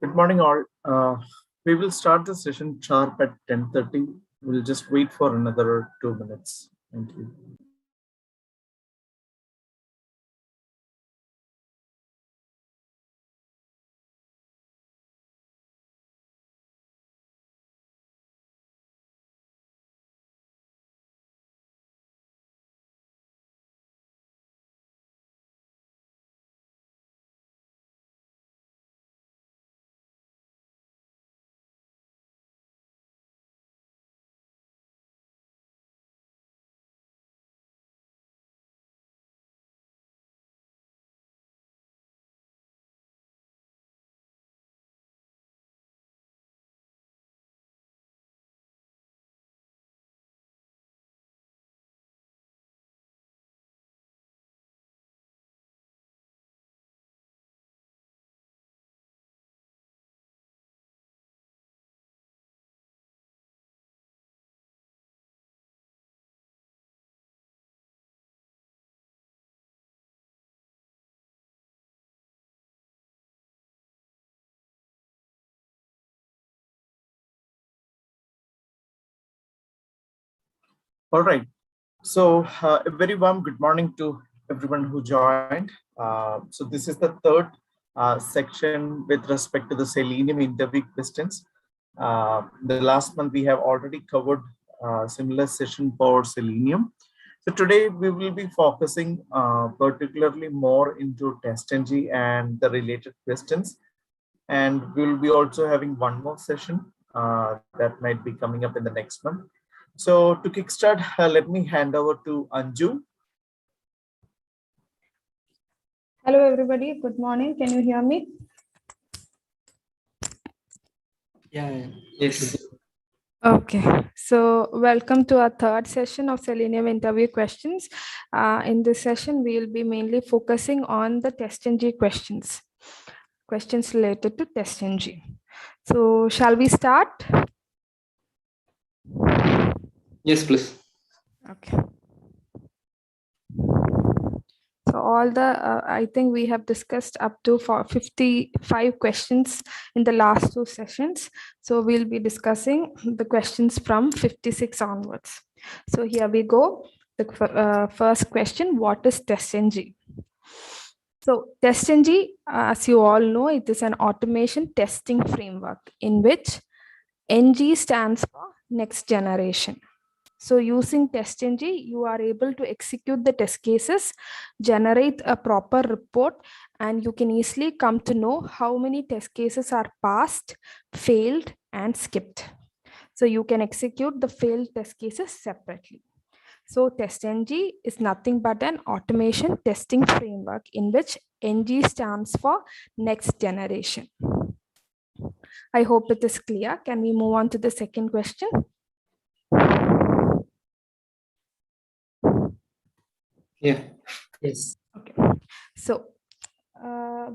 Good morning, all. We will start the session sharp at 10:30. We'll just wait for another 2 minutes. Thank you. All right. So a very warm good morning to everyone who joined. So this is the third section with respect to the Selenium interview questions. The last month we have already covered similar session for Selenium. So today we will be focusing particularly more into TestNG and the related questions. And we'll be also having one more session that might be coming up in the next month. So to kickstart, let me hand over to Anju. Hello, everybody. Good morning. Can you hear me? Yeah. Yes. Okay. So welcome to our third session of Selenium interview questions. In this session, we will be mainly focusing on the TestNG questions related to TestNG. So shall we start? Yes, please. Okay. So all the, I think we have discussed up to 55 questions in the last two sessions. So we'll be discussing the questions from 56 onwards. So here we go. The first question, what is TestNG? So TestNG, as you all know, it is an automation testing framework in which NG stands for next generation. So using TestNG, you are able to execute the test cases, generate a proper report, and you can easily come to know how many test cases are passed, failed, and skipped. So you can execute the failed test cases separately. So TestNG is nothing but an automation testing framework in which NG stands for next generation. I hope it is clear. Can we move on to the second question? Yeah. Yes. Okay. So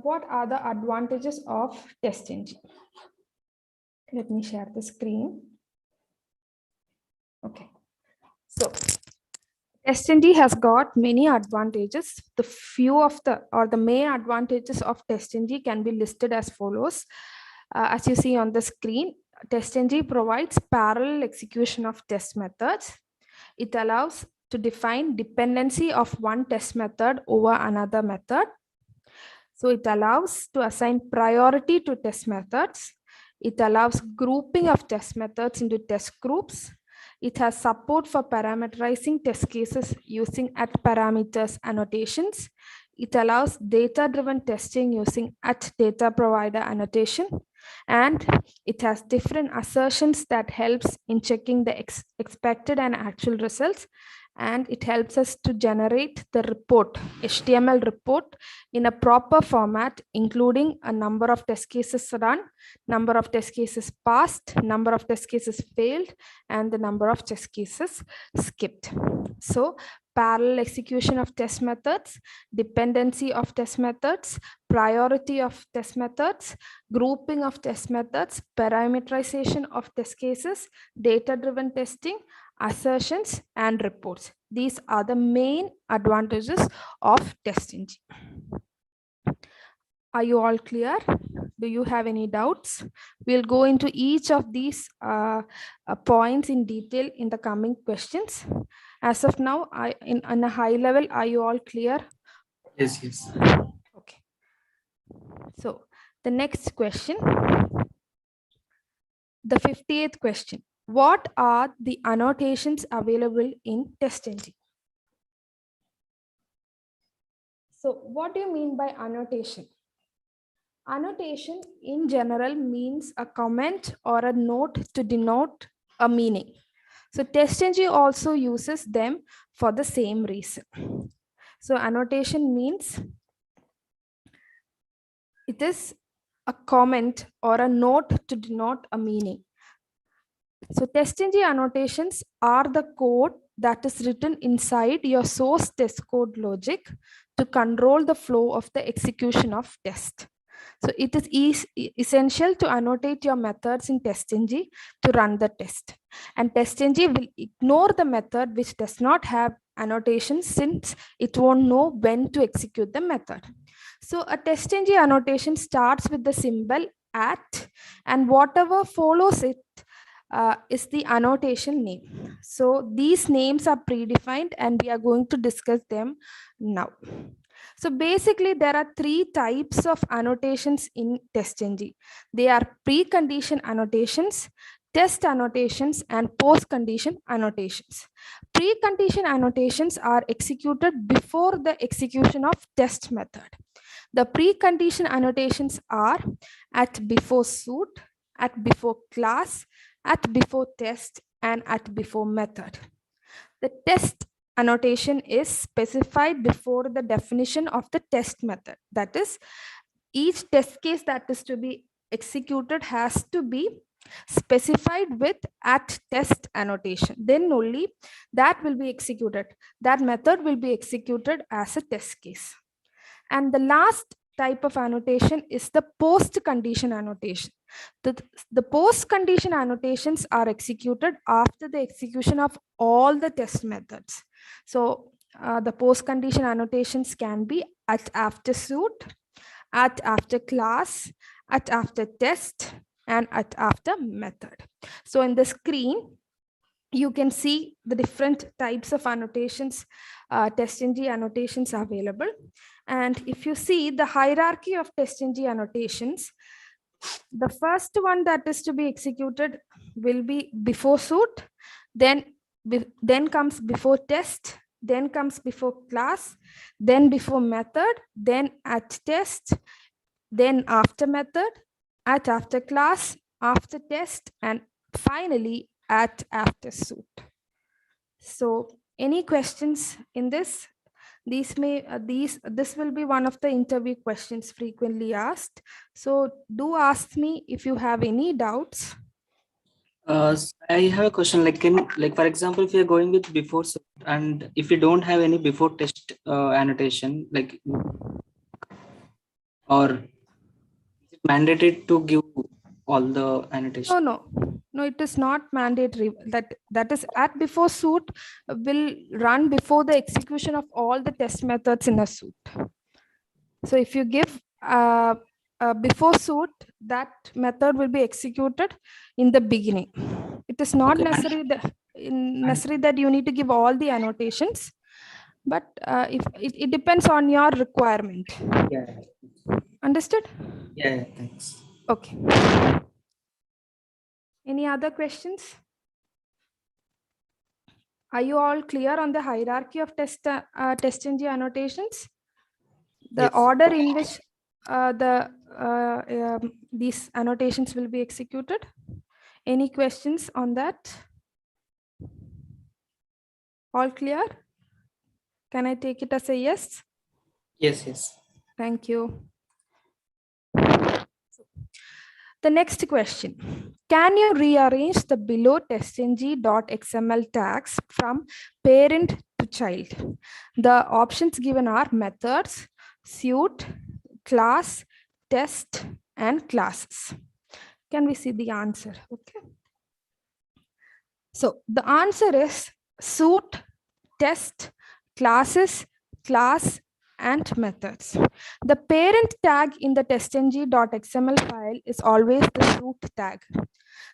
what are the advantages of TestNG? Let me share the screen. Okay. So TestNG has got many advantages. The main advantages of TestNG can be listed as follows. As you see on the screen, TestNG provides parallel execution of test methods. It allows to define dependency of one test method over another method. So it allows to assign priority to test methods. It allows grouping of test methods into test groups. It has support for parameterizing test cases using @parameters annotations. It allows data-driven testing using @dataProvider annotation. And it has different assertions that helps in checking the expected and actual results. And it helps us to generate the report, HTML report, in a proper format, including a number of test cases run, number of test cases passed, number of test cases failed, and the number of test cases skipped. So parallel execution of test methods, dependency of test methods, priority of test methods, grouping of test methods, parameterization of test cases, data-driven testing, assertions, and reports. These are the main advantages of TestNG. Are you all clear? Do you have any doubts? We'll go into each of these points in detail in the coming questions. As of now, on a high level, are you all clear? Yes, yes. Okay. So the next question, the 58th question. What are the annotations available in TestNG? So what do you mean by annotation? Annotation in general means a comment or a note to denote a meaning. So TestNG also uses them for the same reason. So annotation means it is a comment or a note to denote a meaning. So TestNG annotations are the code that is written inside your source test code logic to control the flow of the execution of test. So it is essential to annotate your methods in TestNG to run the test. And TestNG will ignore the method which does not have annotations since it won't know when to execute the method. So a TestNG annotation starts with the symbol at, and whatever follows it is the annotation name. So these names are predefined and we are going to discuss them now. So basically there are three types of annotations in TestNG. They are precondition annotations, test annotations, and post-condition annotations. Precondition annotations are executed before the execution of test method. The precondition annotations are at before suit, at before class, at before test, and at before method. The test annotation is specified before the definition of the test method. That is, each test case that is to be executed has to be specified with at test annotation. Then only that will be executed. That method will be executed as a test case. And the last type of annotation is the post condition annotation. The post condition annotations are executed after the execution of all the test methods. So the post condition annotations can be at after suit, at after class, at after test, and at after method. So in the screen, you can see the different types of annotations, TestNG annotations available. And if you see the hierarchy of TestNG annotations, the first one that is to be executed will be before suit, then comes before test, then comes before class, then before method, then at test, then after method, at after class, after test, and finally at after suit. So any questions in this? This will be one of the interview questions frequently asked. So do ask me if you have any doubts. I have a question. Like for example, if you're going with before suit, and if you don't have any before test annotation, like, or is it mandated to give all the annotation? No, it is not mandatory. That is at before suit will run before the execution of all the test methods in a suit. So if you give before suit, that method will be executed in the beginning. It is not necessary that you need to give all the annotations, but if it depends on your requirement. Yeah. Understood? Yeah, thanks. Okay. Any other questions? Are you all clear on the hierarchy of TestNG annotations? The order in which these annotations will be executed? Any questions on that? All clear? Can I take it as a yes? Yes. Thank you. The next question. Can you rearrange the below TestNG.xml tags from parent to child? The options given are methods, suit, class, test, and classes. Can we see the answer? Okay. So the answer is suit, test, classes, class, and methods. The parent tag in the testng.xml file is always the suit tag.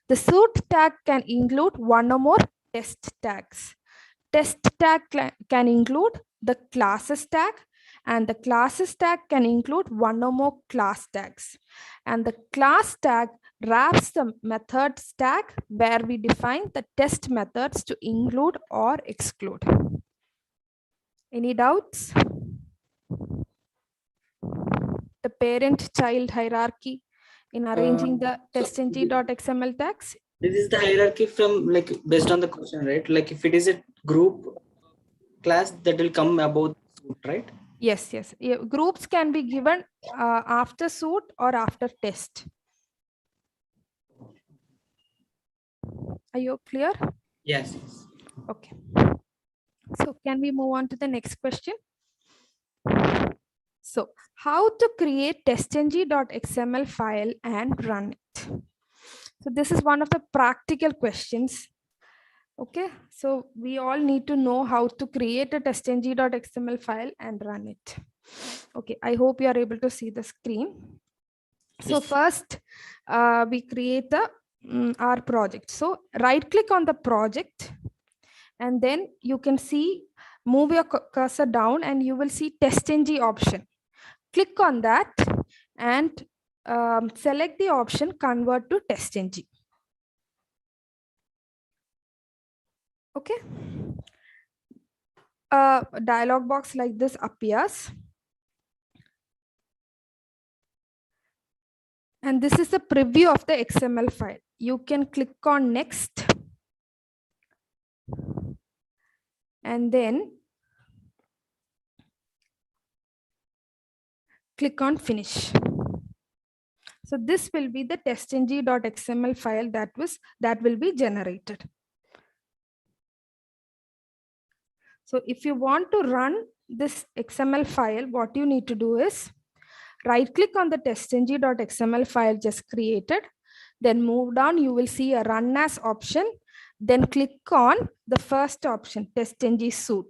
The suit tag can include one or more test tags. Test tag can include the classes tag, and the classes tag can include one or more class tags. And the class tag wraps the methods tag where we define the test methods to include or exclude. Any doubts? The parent-child hierarchy in arranging the testng.xml tags? This is the hierarchy from like based on the question, right? Like if it is a group class, that will come above suit, right? Yes, yes. Yeah, groups can be given after suit or after test. Are you clear? Yes. Okay. So can we move on to the next question? So how to create testng.xml file and run it? So this is one of the practical questions. Okay, so we all need to know how to create a testng.xml file and run it. Okay, I hope you are able to see the screen. So Yes. first, we create the our project. So right click on the project, and then you can see, move your cursor down and you will see TestNG option. Click on that and select the option convert to TestNG. Okay. A dialog box like this appears. And this is the preview of the XML file. You can click on next. And then click on finish. So this will be the testng.xml file that will be generated. So if you want to run this XML file, what you need to do is right click on the testng.xml file just created, then move down, you will see a run as option, then click on the first option, TestNG suit.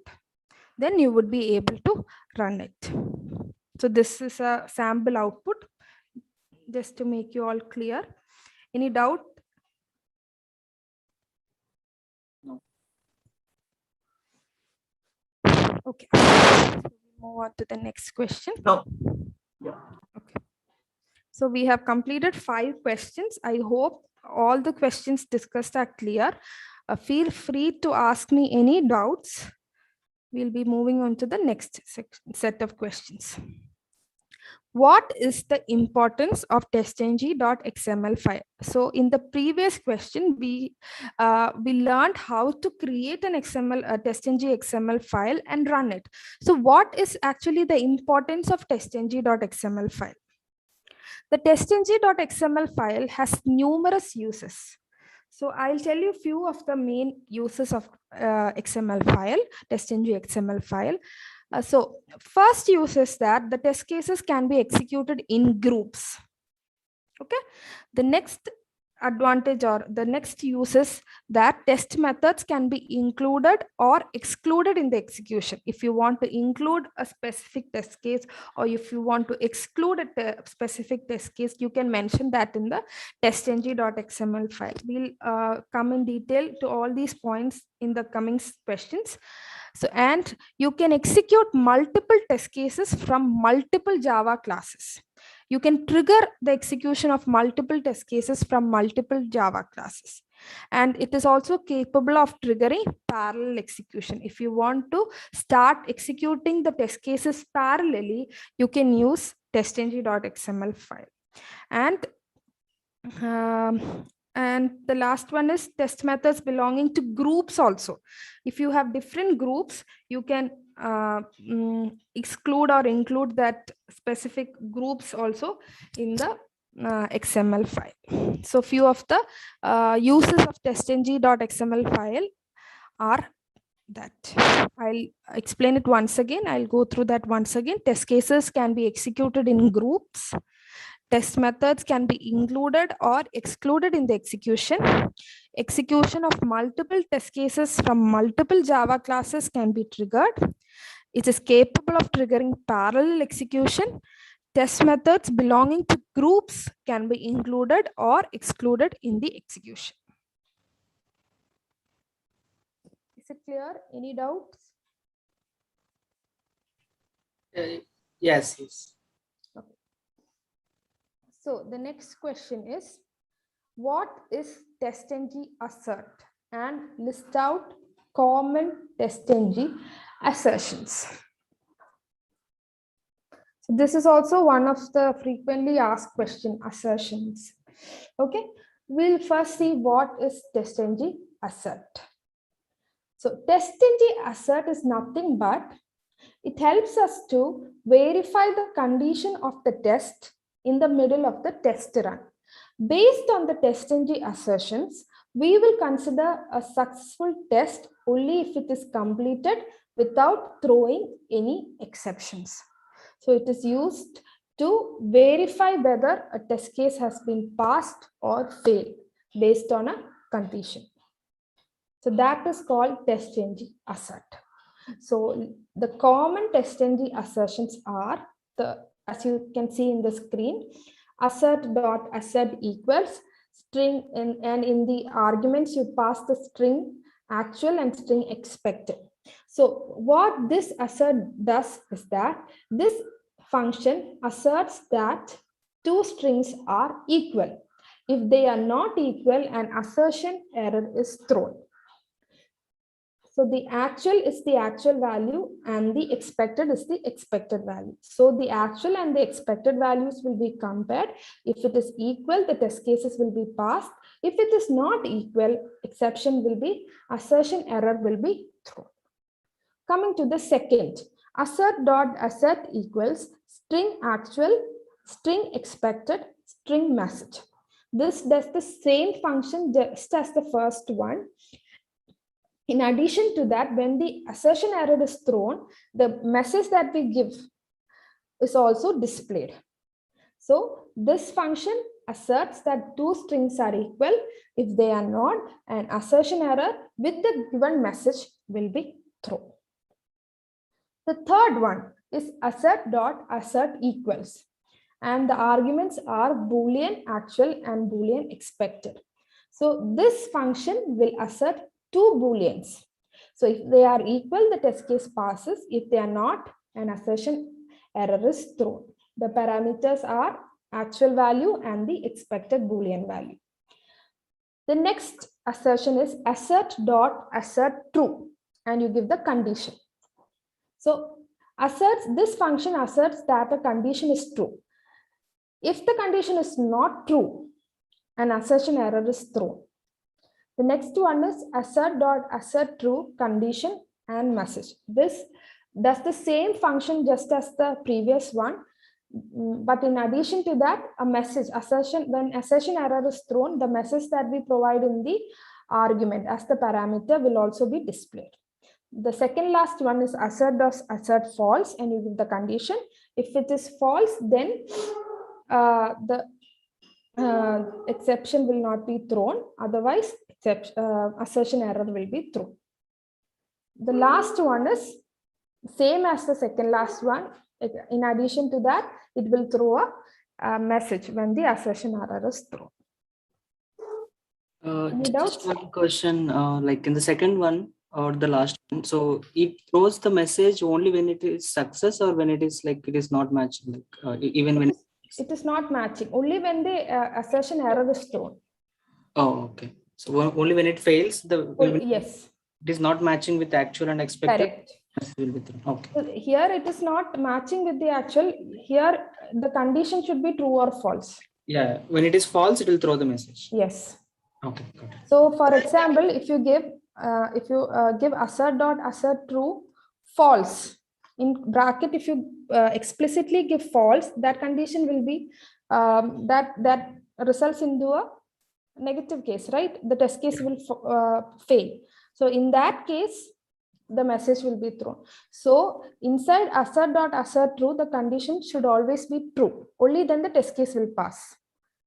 Then you would be able to run it. So this is a sample output, just to make you all clear. Any doubt? No. Okay. So we move on to the next question. No. Yeah. Okay. So we have completed 5 questions. I hope all the questions discussed are clear. Feel free to ask me any doubts. We'll be moving on to the next set of questions. What is the importance of testng.xml file? So in the previous question, we learned how to create an testng XML file and run it. So what is actually the importance of testng.xml file? The testng.xml file has numerous uses. So I'll tell you a few of the main uses of XML file, testng XML file. So first use is that the test cases can be executed in groups. Okay. The next advantage or the next use is that test methods can be included or excluded in the execution. If you want to include a specific test case or if you want to exclude a specific test case, you can mention that in the testng.xml file. We'll come in detail to all these points in the coming questions. So, and you can execute multiple test cases from multiple Java classes. You can trigger the execution of multiple test cases from multiple Java classes. And it is also capable of triggering parallel execution. If you want to start executing the test cases parallelly, you can use testng.xml file. And the last one is test methods belonging to groups also. If you have different groups, you can exclude or include that specific groups also in the XML file. So few of the uses of testng.xml file are that. I'll explain it once again. I'll go through that once again. Test cases can be executed in groups. Test methods can be included or excluded in the execution. Execution of multiple test cases from multiple Java classes can be triggered. It is capable of triggering parallel execution. Test methods belonging to groups can be included or excluded in the execution. Is it clear? Any doubts? Yes, yes. Okay. So the next question is, what is TestNG assert? And list out common TestNG assertions. So this is also one of the frequently asked question, assertions. Okay, we'll first see what is TestNG assert. So TestNG assert is nothing but it helps us to verify the condition of the test in the middle of the test run. Based on the TestNG assertions, we will consider a successful test only if it is completed without throwing any exceptions. So it is used to verify whether a test case has been passed or failed based on a condition. So that is called TestNG assert. So the common TestNG assertions are, as you can see in the screen, assert equals string, and in the arguments you pass the string actual and string expected. So what this assert does is that this function asserts that two strings are equal. If they are not equal, an assertion error is thrown. So the actual is the actual value and the expected is the expected value. So the actual and the expected values will be compared. If it is equal, the test cases will be passed. If it is not equal, exception will be, assertion error will be thrown. Coming to the second, assert equals string actual, string expected, string message. This does the same function just as the first one. In addition to that, when the assertion error is thrown, the message that we give is also displayed. So this function asserts that two strings are equal. If they are not, an assertion error with the given message will be thrown. The third one is assert equals, and the arguments are Boolean actual and Boolean expected. So this function will assert two Booleans. So if they are equal, the test case passes. If they are not, an assertion error is thrown. The parameters are actual value and the expected Boolean value. The next assertion is assert true, and you give the condition. So this function asserts that a condition is true. If the condition is not true, an assertion error is thrown. The next one is assert true, condition and message. This does the same function just as the previous one, but in addition to that, a message assertion, when assertion error is thrown, the message that we provide in the argument as the parameter will also be displayed. The second last one is assert false, and you give the condition. If it is false, then the exception will not be thrown. Otherwise, assertion error will be thrown. The last one is same as the second last one. In addition to that, it will throw a message when the assertion error is thrown. Any doubts? Just one question, like in the second one or the last one, so it throws the message only when it is success or when it is like it is not matching, like even when it is not matching, only when the assertion error is thrown. Oh, okay. So only when it fails, yes, it is not matching with actual and expected. Correct. Will be thrown. Okay. So here it is not matching with the actual. Here the condition should be true or false. Yeah, when it is false, it will throw the message. Yes. Okay, got it. So for example, if you give assert true false in bracket, if you explicitly give false, that condition will be that results into a negative case, right? The test case will fail. So in that case, the message will be thrown. So inside assert true, the condition should always be true. Only then the test case will pass.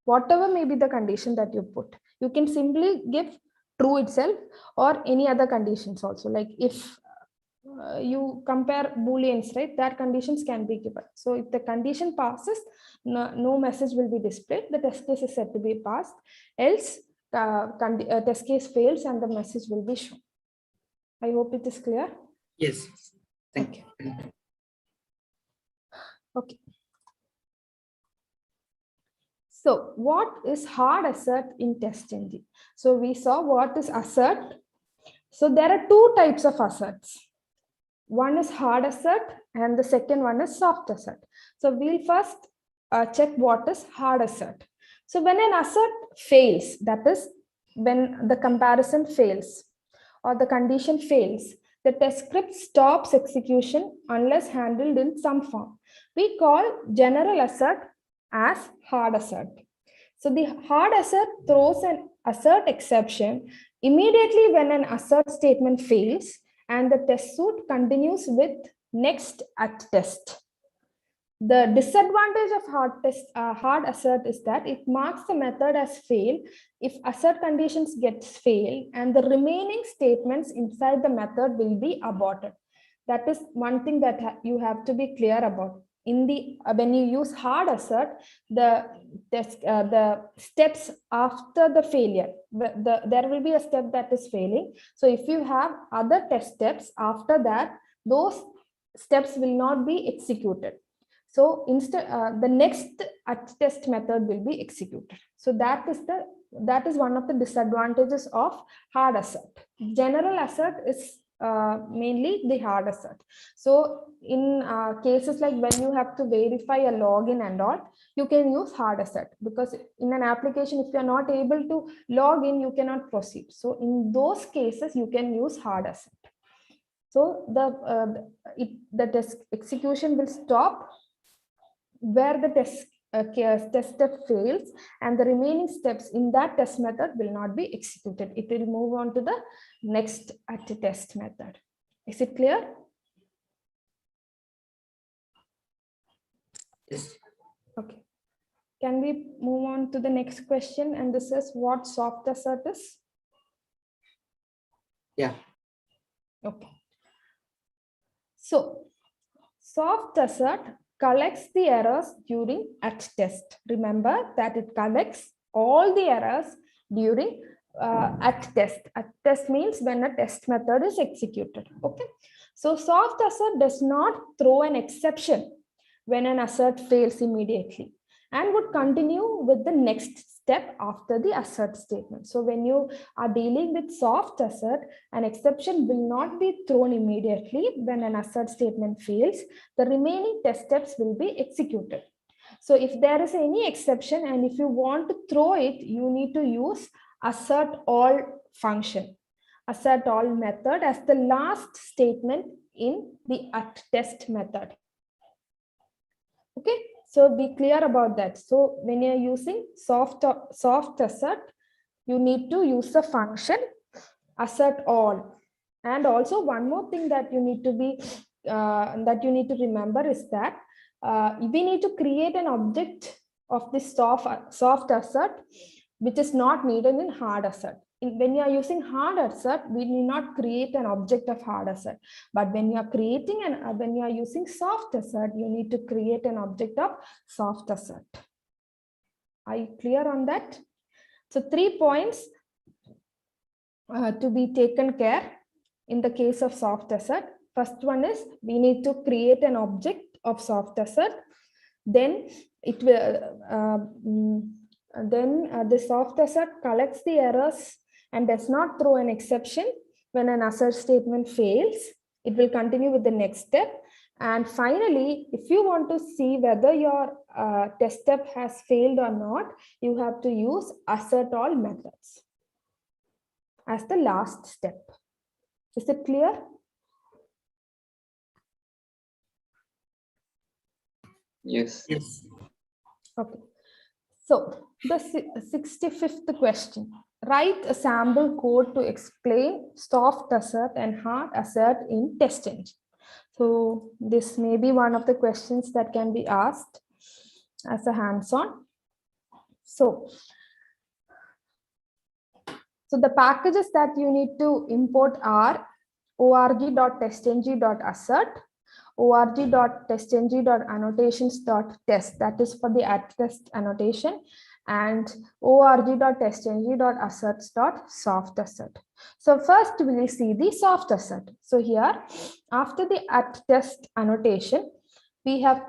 Whatever may be the condition that you put, you can simply give true itself or any other conditions also. Like if you compare booleans, right? That conditions can be given. So if the condition passes, no message will be displayed. The test case is said to be passed. Else, test case fails and the message will be shown. I hope it is clear. Yes. Thank you. Okay. So what is hard assert in TestNG? So we saw what is assert. So there are two types of asserts. One is hard assert and the second one is soft assert. So we'll first check what is hard assert. So when an assert fails, that is when the comparison fails or the condition fails, the test script stops execution unless handled in some form. We call general assert as hard assert. So the hard assert throws an assert exception immediately when an assert statement fails and the test suite continues with next at test. The disadvantage of hard assert is that it marks the method as fail if assert conditions gets failed and the remaining statements inside the method will be aborted. That is one thing that you have to be clear about. In the when you use hard assert, the steps after the failure, there will be a step that is failing. So if you have other test steps after that, those steps will not be executed. So instead, the next at test method will be executed. So that is one of the disadvantages of hard assert. General assert is mainly the hard assert. So in cases like when you have to verify a login and all, you can use hard assert, because in an application, if you are not able to log in, you cannot proceed. So in those cases, you can use hard assert. So the test execution will stop where the test step fails and the remaining steps in that test method will not be executed. It will move on to the next at test method. Is it clear? Yes. Okay. Can we move on to the next question? And this is what soft assert is? Yeah. Okay. So soft assert collects the errors during at test. Remember that it collects all the errors during at test. At test means when a test method is executed. Okay. So soft assert does not throw an exception when an assert fails immediately and would continue with the next step after the assert statement. So when you are dealing with soft assert, an exception will not be thrown immediately when an assert statement fails. The remaining test steps will be executed. So if there is any exception and if you want to throw it, you need to use assert all function, assert all method as the last statement in the at test method. Okay, so be clear about that. So when you're using soft assert, you need to use the function assert all. And also one more thing that you need to be remember is that we need to create an object of this soft assert, which is not needed in hard assert. When you are using hard assert, we need not create an object of hard assert. But when you are creating when you are using soft assert, you need to create an object of soft assert. Are you clear on that? So 3 points to be taken care in the case of soft assert. First one is we need to create an object of soft assert. Then it will the soft assert collects the errors and does not throw an exception when an assert statement fails. It will continue with the next step. And finally, if you want to see whether your test step has failed or not, you have to use assert all methods as the last step. Is it clear? Yes. Yes. Okay. So the 65th question. Write a sample code to explain soft assert and hard assert in TestNG. So this may be one of the questions that can be asked as a hands-on. So the packages that you need to import are org.testng.assert, org.testng.annotations.test, that is for the at test annotation, and org.testng.asserts.soft-assert. So first we will see the soft assert. So here, after the at test annotation, we have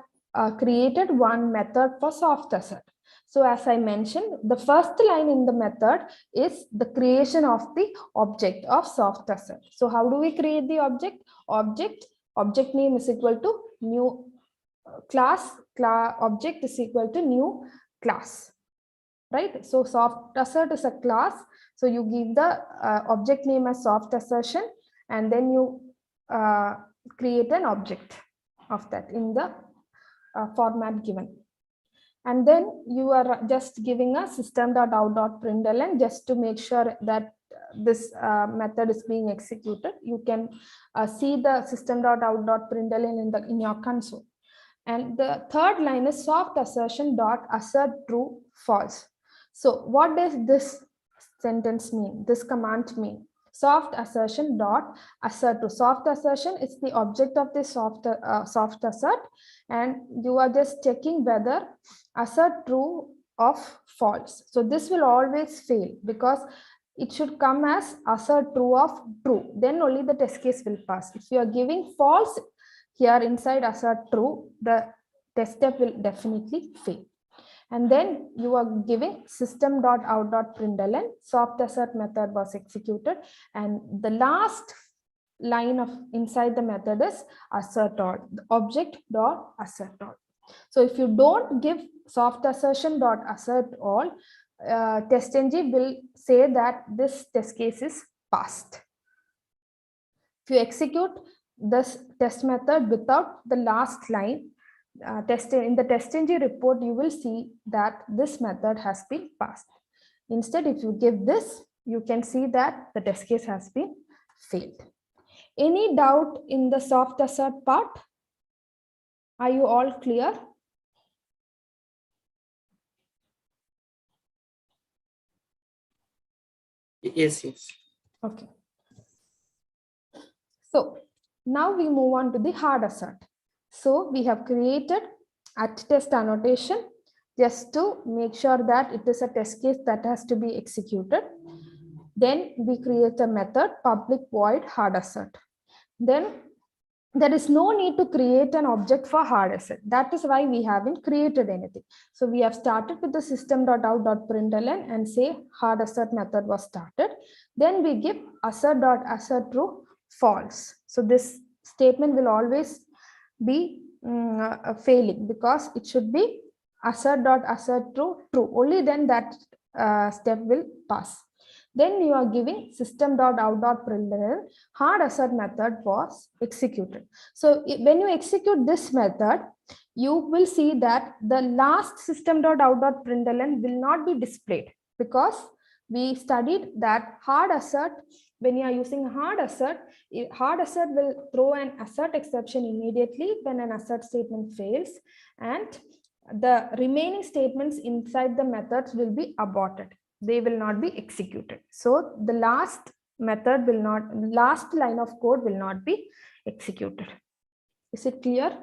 created one method for soft assert. So as I mentioned, the first line in the method is the creation of the object of soft assert. So how do we create the object? Object name is equal to new class, object is equal to new class, right? So soft assert is a class. So you give the object name as soft assertion, and then you create an object of that in the format given. And then you are just giving a system.out.println just to make sure that this method is being executed. You can see the system.out.println in your console. And the third line is soft assertion dot assert true false. So what does this sentence mean? This command mean? Soft assertion dot assert true. Soft assertion is the object of the soft assert, and you are just checking whether assert true of false. So this will always fail because it should come as assert true of true. Then only the test case will pass. If you are giving false here inside assert true, the test step will definitely fail. And then you are giving system.out.println, soft assert method was executed, and the last line of inside the method is assert all, object dot assert all. So if you don't give soft assertion dot assert all, TestNG will say that this test case is passed. If you execute this test method without the last line, in the TestNG report, you will see that this method has been passed. Instead, if you give this, you can see that the test case has been failed. Any doubt in the soft assert part? Are you all clear? Yes. Okay. So now we move on to the hard assert. So we have created at test annotation just to make sure that it is a test case that has to be executed. Then we create a method public void hard assert. Then there is no need to create an object for hard assert. That is why we haven't created anything. So we have started with the system.out.println and say hard assert method was started. Then we give assert.assert true false. So this statement will always be failing because it should be assert.assert true true. Only then that step will pass. Then you are giving system.out.println hard assert method was executed. So when you execute this method, you will see that the last system.out.println will not be displayed because we studied that hard assert, when you are using hard assert will throw an assert exception immediately when an assert statement fails, and the remaining statements inside the methods will be aborted. They will not be executed. So the last method will not, last line of code will not be executed. Is it clear?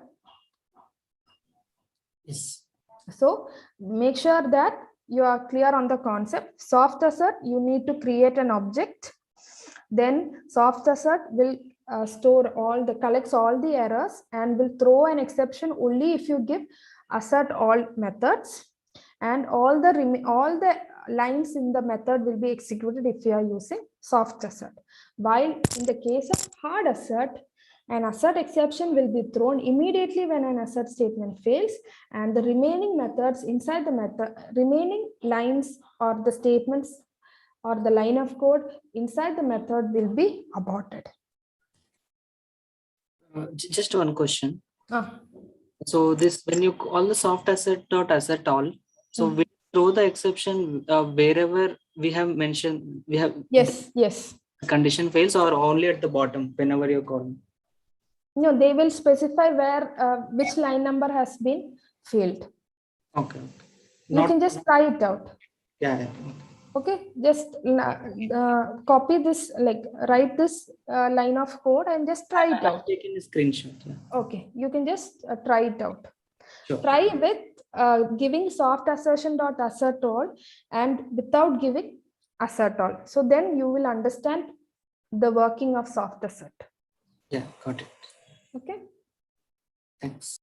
Yes. So make sure that you are clear on the concept. Soft assert, you need to create an object. Then soft assert will collects all the errors and will throw an exception only if you give assert all methods, and all the lines in the method will be executed if you are using soft assert. While in the case of hard assert, an assert exception will be thrown immediately when an assert statement fails, and the remaining methods inside the method, remaining lines or the statements or the line of code inside the method will be aborted. Just one question. Ah. So this, when you call the soft assert dot assert all, so we throw the exception wherever we have mentioned, we have yes condition fails, or only at the bottom whenever you're calling? No, they will specify where which line number has been failed. Okay. You can just try it out. Yeah. Okay, just copy this, like write this line of code and just try it out. Taking a screenshot. Yeah. Okay, you can just try it out. Sure. Try with giving soft assertion dot assert all and without giving assert all. So then you will understand the working of soft assert. Yeah, got it. Okay. Thanks.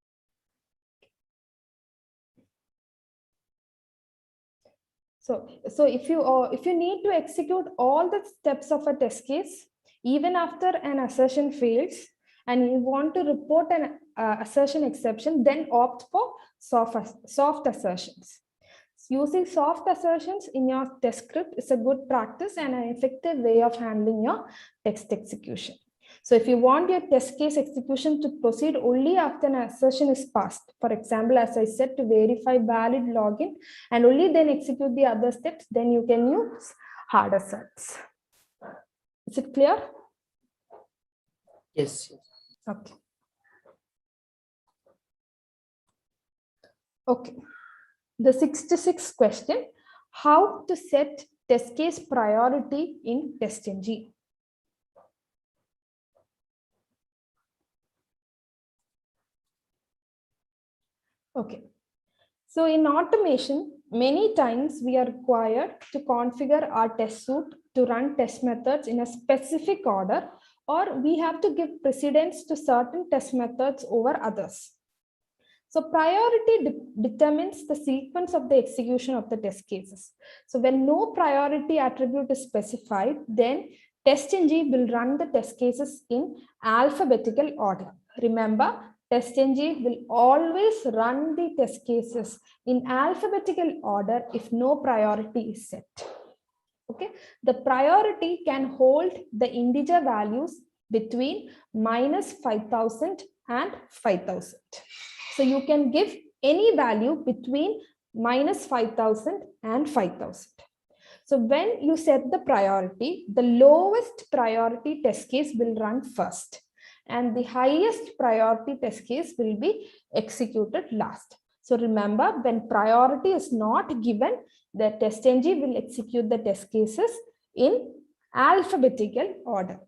So if you need to execute all the steps of a test case, even after an assertion fails, and you want to report an assertion exception, then opt for soft assertions. Using soft assertions in your test script is a good practice and an effective way of handling your text execution. So if you want your test case execution to proceed only after an assertion is passed, for example, as I said, to verify valid login and only then execute the other steps, then you can use hard asserts. Is it clear? Yes. Okay. Okay. The 66th question, how to set test case priority in TestNG? Okay. So in automation, many times we are required to configure our test suite to run test methods in a specific order, or we have to give precedence to certain test methods over others. So priority determines the sequence of the execution of the test cases. So when no priority attribute is specified, then TestNG will run the test cases in alphabetical order. Remember, TestNG will always run the test cases in alphabetical order if no priority is set. Okay, the priority can hold the integer values between -5,000 and 5,000. So you can give any value between -5,000 and 5,000. So when you set the priority, the lowest priority test case will run first, and the highest priority test case will be executed last. So remember, when priority is not given, the TestNG will execute the test cases in alphabetical order.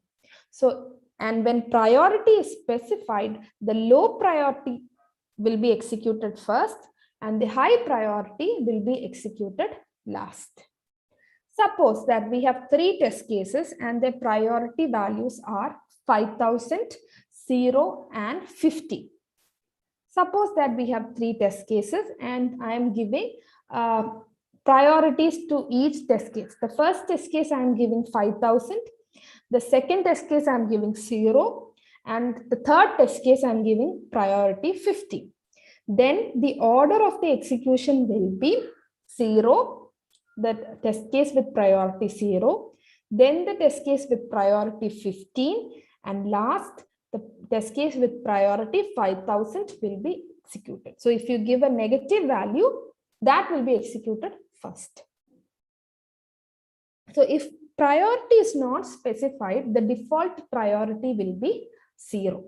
So, and when priority is specified, the low priority will be executed first and the high priority will be executed last. Suppose that we have 3 test cases and their priority values are 5,000, 0 and 50. Suppose that we have 3 test cases and I am giving priorities to each test case. The first test case I am giving 5,000. The second test case I am giving 0. And the third test case I am giving priority 50. Then the order of the execution will be 0, the test case with priority 0, then the test case with priority 15, and last, the test case with priority 5,000 will be executed. So if you give a negative value, that will be executed first. So if priority is not specified, the default priority will be 0.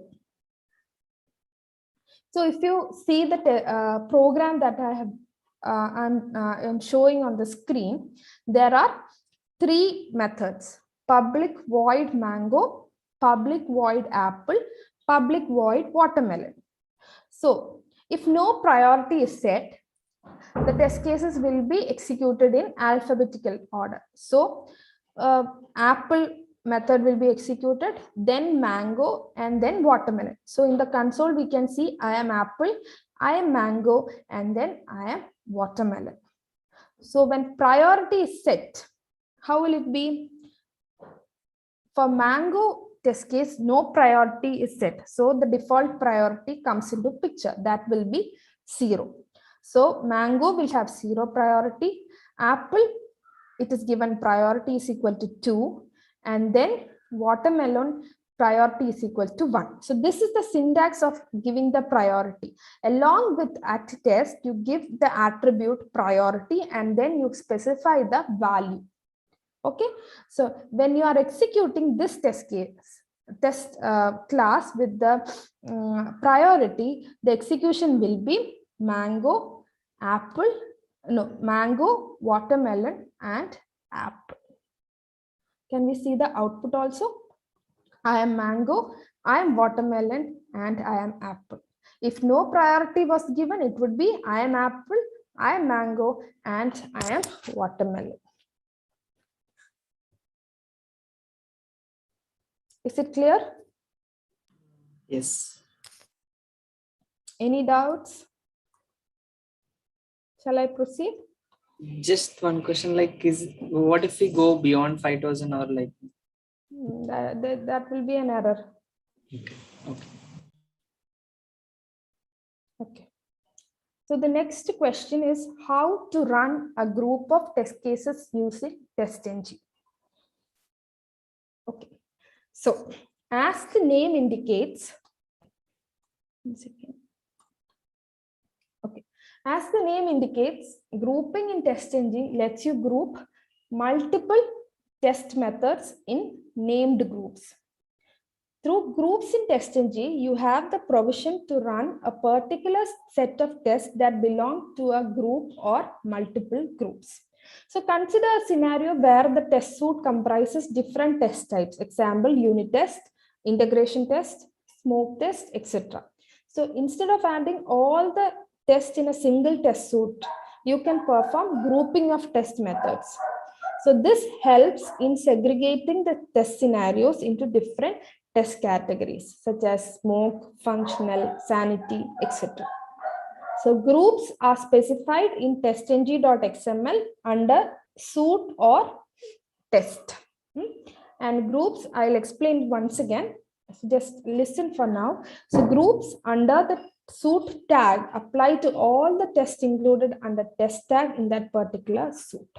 So if you see the program that I have I'm showing on the screen, there are 3 methods: public void mango, public void apple, public void watermelon. So if no priority is set, the test cases will be executed in alphabetical order. So apple method will be executed, then mango, and then watermelon. So in the console, we can see I am apple, I am mango, and then I am watermelon. So when priority is set, how will it be? For mango test case, no priority is set. So the default priority comes into picture. That will be 0. So mango will have 0 priority. Apple, it is given priority is equal to 2. And then watermelon priority is equal to 1. So this is the syntax of giving the priority. Along with at test, you give the attribute priority and then you specify the value. Okay, so when you are executing this test class with the priority, the execution will be mango, apple, no, mango, watermelon, and apple. Can we see the output also? I am mango, I am watermelon, and I am apple. If no priority was given, it would be I am apple, I am mango, and I am watermelon. Is it clear? Yes. Any doubts? Shall I proceed? Just one question, like, what if we go beyond 5,000 or like? That will be an error. Okay. Okay. Okay. So the next question is how to run a group of test cases using TestNG. Okay. So as the name indicates, okay. As the name indicates, grouping in TestNG lets you group multiple test methods in named groups. Through groups in TestNG, you have the provision to run a particular set of tests that belong to a group or multiple groups. So consider a scenario where the test suite comprises different test types. Example, unit test, integration test, smoke test, etc. So instead of adding all the tests in a single test suite, you can perform grouping of test methods. So this helps in segregating the test scenarios into different test categories such as smoke, functional, sanity, etc. So groups are specified in TestNG.XML under suite or test. And groups, I'll explain once again. Just listen for now. So groups under the suite tag apply to all the tests included under test tag in that particular suite.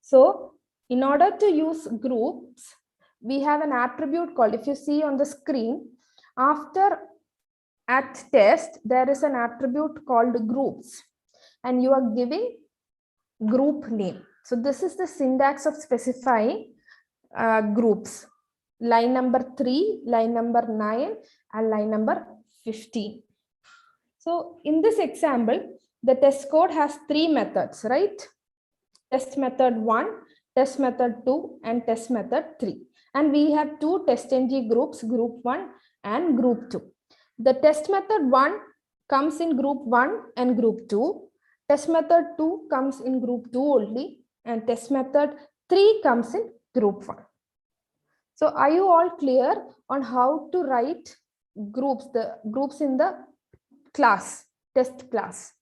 So in order to use groups, we have an attribute called, if you see on the screen, after at test, there is an attribute called groups, and you are giving group name. So this is the syntax of specifying groups. Line number 3, line number 9, and line number 15. So in this example, the test code has 3 methods, right? Test method 1, test method 2, and test method 3. And we have 2 TestNG groups, group 1 and group 2. The test method 1 comes in group 1 and group 2. Test method 2 comes in group 2 only, and test method 3 comes in group 1. So are you all clear on how to write groups, the groups in the class, test class?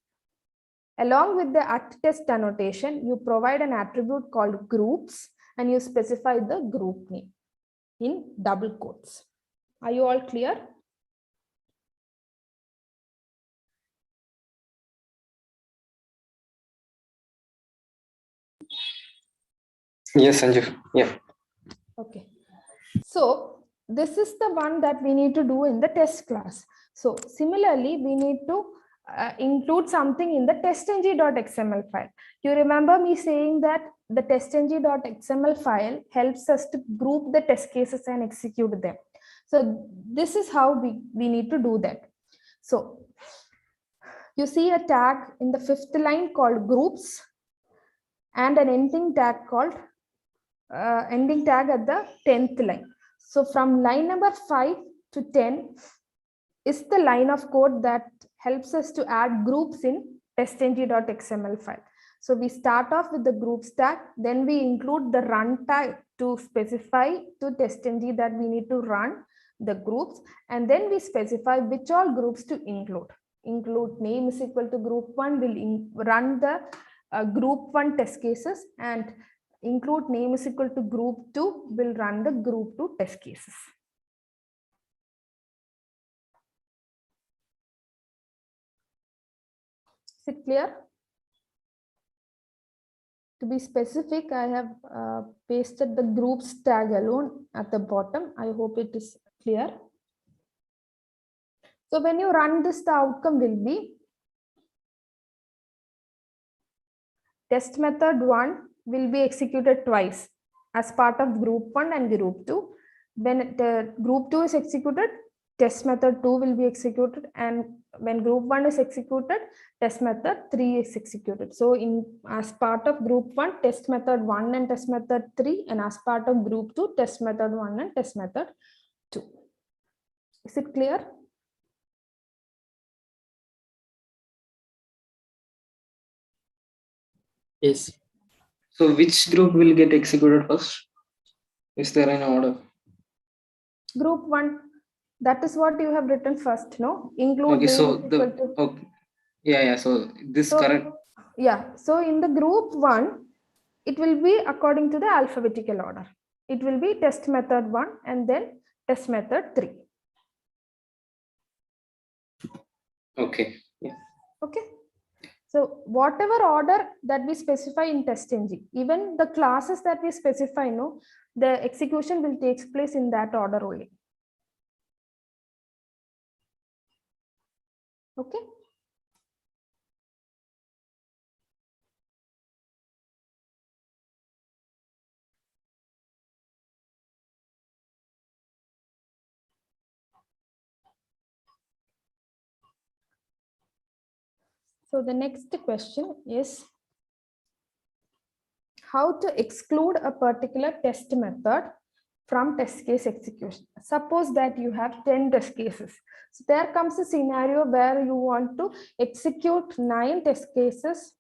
Along with the @test annotation, you provide an attribute called groups and you specify the group name in double quotes. Are you all clear? Yes, Sanjeev. Yeah. Okay. So this is the one that we need to do in the test class. So similarly, we need to include something in the TestNG.XML file. You remember me saying that the TestNG.XML file helps us to group the test cases and execute them. So this is how we need to do that. So you see a tag in the 5th line called groups and an ending tag called ending tag at the 10th line. So from line number 5 to 10 is the line of code that helps us to add groups in TestNG.XML file. So we start off with the groups tag, then we include the run tag to specify to TestNG that we need to run the groups, and then we specify which all groups to include. Include name is equal to group 1, will run the group 1 test cases, and include name is equal to group 2 will run the group 2 test cases. Is it clear? To be specific, I have pasted the groups tag alone at the bottom. I hope it is clear. So when you run this, the outcome will be test method 1 will be executed twice as part of group 1 and group 2. When the group 2 is executed, test method 2 will be executed, and when group 1 is executed, test method 3 is executed. So as part of group 1, test method 1 and test method 3, and as part of group 2, test method 1 and test method 2. Is it clear? Yes. So which group will get executed first? Is there an order? Group 1, that is what you have written first, no? Include Okay, name so is equal to. okay, yeah, so this So, correct. yeah, so in the group 1, it will be according to the alphabetical order. It will be test method 1 and then test method 3. Okay, yeah. Okay. So whatever order that we specify in TestNG, even the classes that we specify, no, the execution will take place in that order only. Okay. So the next question is how to exclude a particular test method from test case execution. Suppose that you have 10 test cases. So there comes a scenario where you want to execute 9 test cases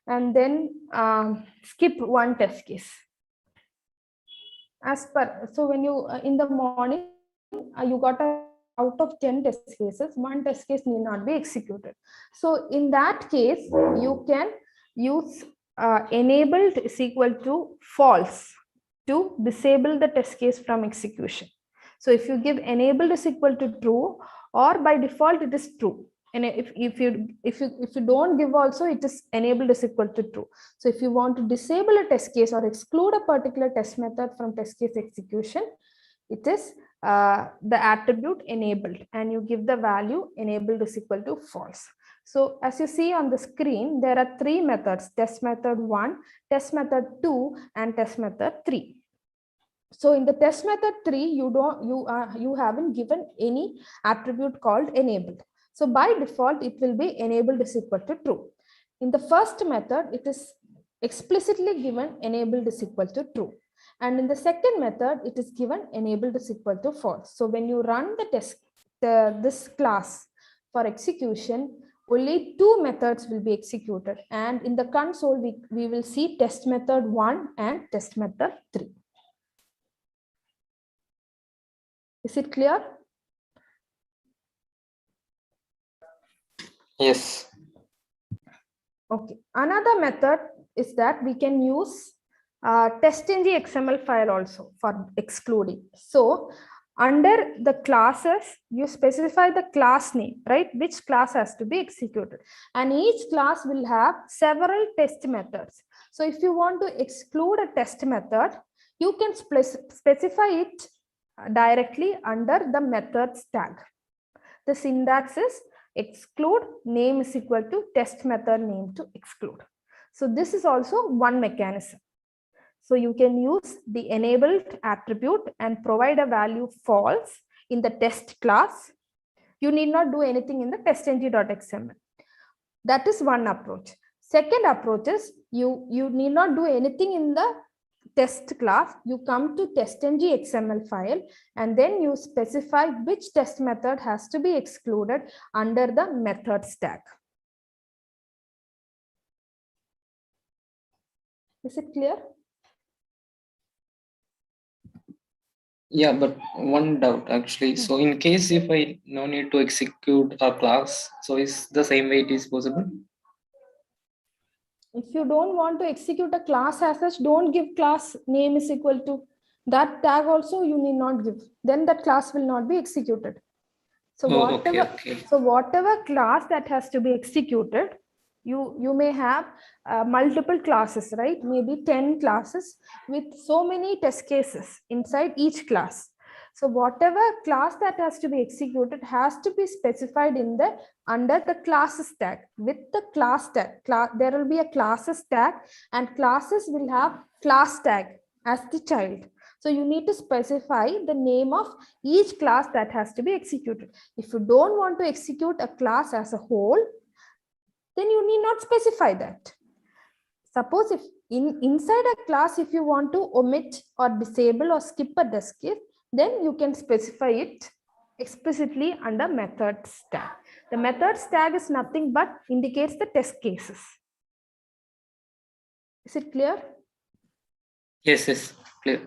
and then skip 1 test case. As per, so when you in the morning you got out of 10 test cases, 1 test case need not be executed. So in that case, you can use enabled is equal to false to disable the test case from execution. So if you give enabled is equal to true, or by default it is true, and if you don't give also, it is enabled is equal to true. So if you want to disable a test case or exclude a particular test method from test case execution, it is the attribute enabled, and you give the value enabled is equal to false. So as you see on the screen, there are 3 methods: test method 1, test method 2, and test method 3. So in the test method 3, you haven't given any attribute called enabled. So by default, it will be enabled is equal to true. In the first method, it is explicitly given enabled is equal to true. And in the second method, it is given enabled is equal to false. So when you run the test, this class for execution, only 2 methods will be executed. And in the console, we will see test method 1 and test method 3. Is it clear? Yes. Okay. Another method is that we can use TestNG XML file also for excluding. So under the classes, you specify the class name, right? Which class has to be executed. And each class will have several test methods. So if you want to exclude a test method, you can specify it directly under the methods tag. The syntax is exclude name is equal to test method name to exclude. So this is also one mechanism. So you can use the enabled attribute and provide a value false in the test class. You need not do anything in the testng.xml. That is one approach. Second approach is you need not do anything in the test class. You come to TestNG XML file and then you specify which test method has to be excluded under the methods tag. Is it clear? Yeah, but one doubt actually. So in case if I no need to execute a class, so is the same way it is possible? If you don't want to execute a class as such, don't give class name is equal to that tag also, you need not give. Then that class will not be executed. So whatever class that has to be executed, you may have multiple classes, right? Maybe 10 classes with so many test cases inside each class. So whatever class that has to be executed has to be specified in the under the classes tag. With the class tag, there will be a classes tag, and classes will have class tag as the child. So you need to specify the name of each class that has to be executed. If you don't want to execute a class as a whole, then you need not specify that. Suppose if inside a class, if you want to omit or disable or skip a test case, then you can specify it explicitly under methods tag. The methods tag is nothing but indicates the test cases. Is it clear? Yes, clear.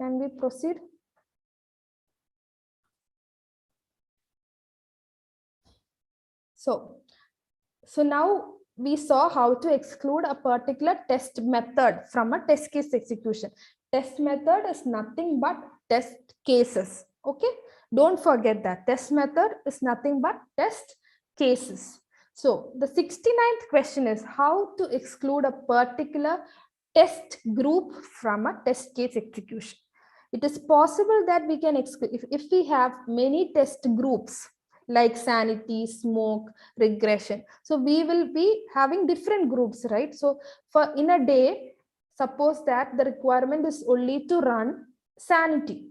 Can we proceed? So now we saw how to exclude a particular test method from a test case execution. Test method is nothing but test cases. Okay, don't forget that test method is nothing but test cases. So the 69th question is how to exclude a particular test group from a test case execution. It is possible that we can exclude if we have many test groups like sanity, smoke, regression. So we will be having different groups, right? So for in a day, suppose that the requirement is only to run sanity.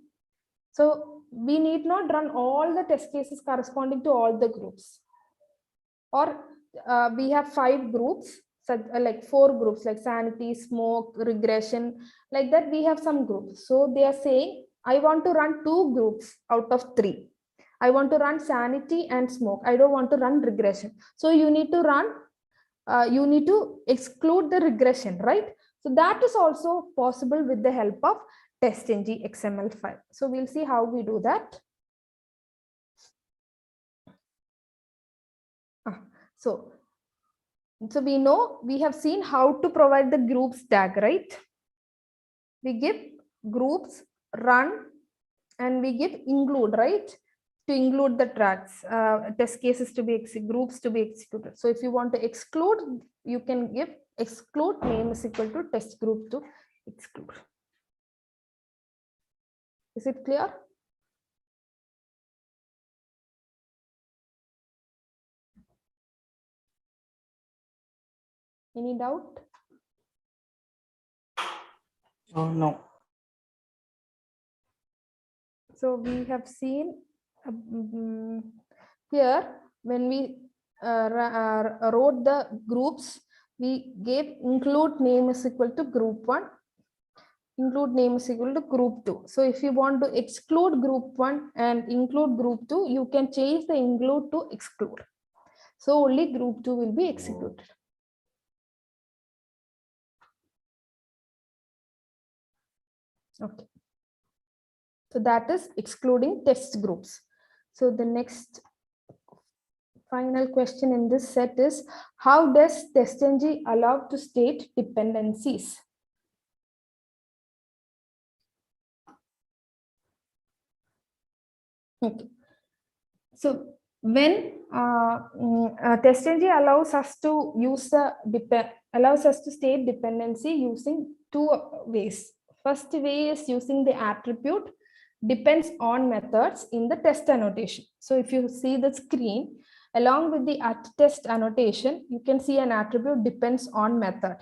So we need not run all the test cases corresponding to all the groups. Or we have 5 groups, like 4 groups like sanity, smoke, regression, like that we have some groups. So they are saying, I want to run 2 groups out of 3. I want to run sanity and smoke. I don't want to run regression. So you need to run, you need to exclude the regression, right? So that is also possible with the help of TestNG XML file. So we'll see how we do that. So we know, we have seen how to provide the groups tag, right? We give groups, run, and we give include, right? To include the tracks, test cases to be groups to be executed. So if you want to exclude, you can give exclude name is equal to test group to exclude. Is it clear? Any doubt? Oh, no. So we have seen here when we wrote the groups, we gave include name is equal to group 1, include name is equal to group 2. So if you want to exclude group 1 and include group 2, you can change the include to exclude. So only group 2 will be executed. Okay. So that is excluding test groups. So the next final question in this set is, how does TestNG allow to state dependencies? Okay. So when TestNG allows us to use the state dependency using 2 ways. First way is using the attribute depends on methods in the test annotation. So if you see the screen, along with the @test annotation, you can see an attribute depends on method.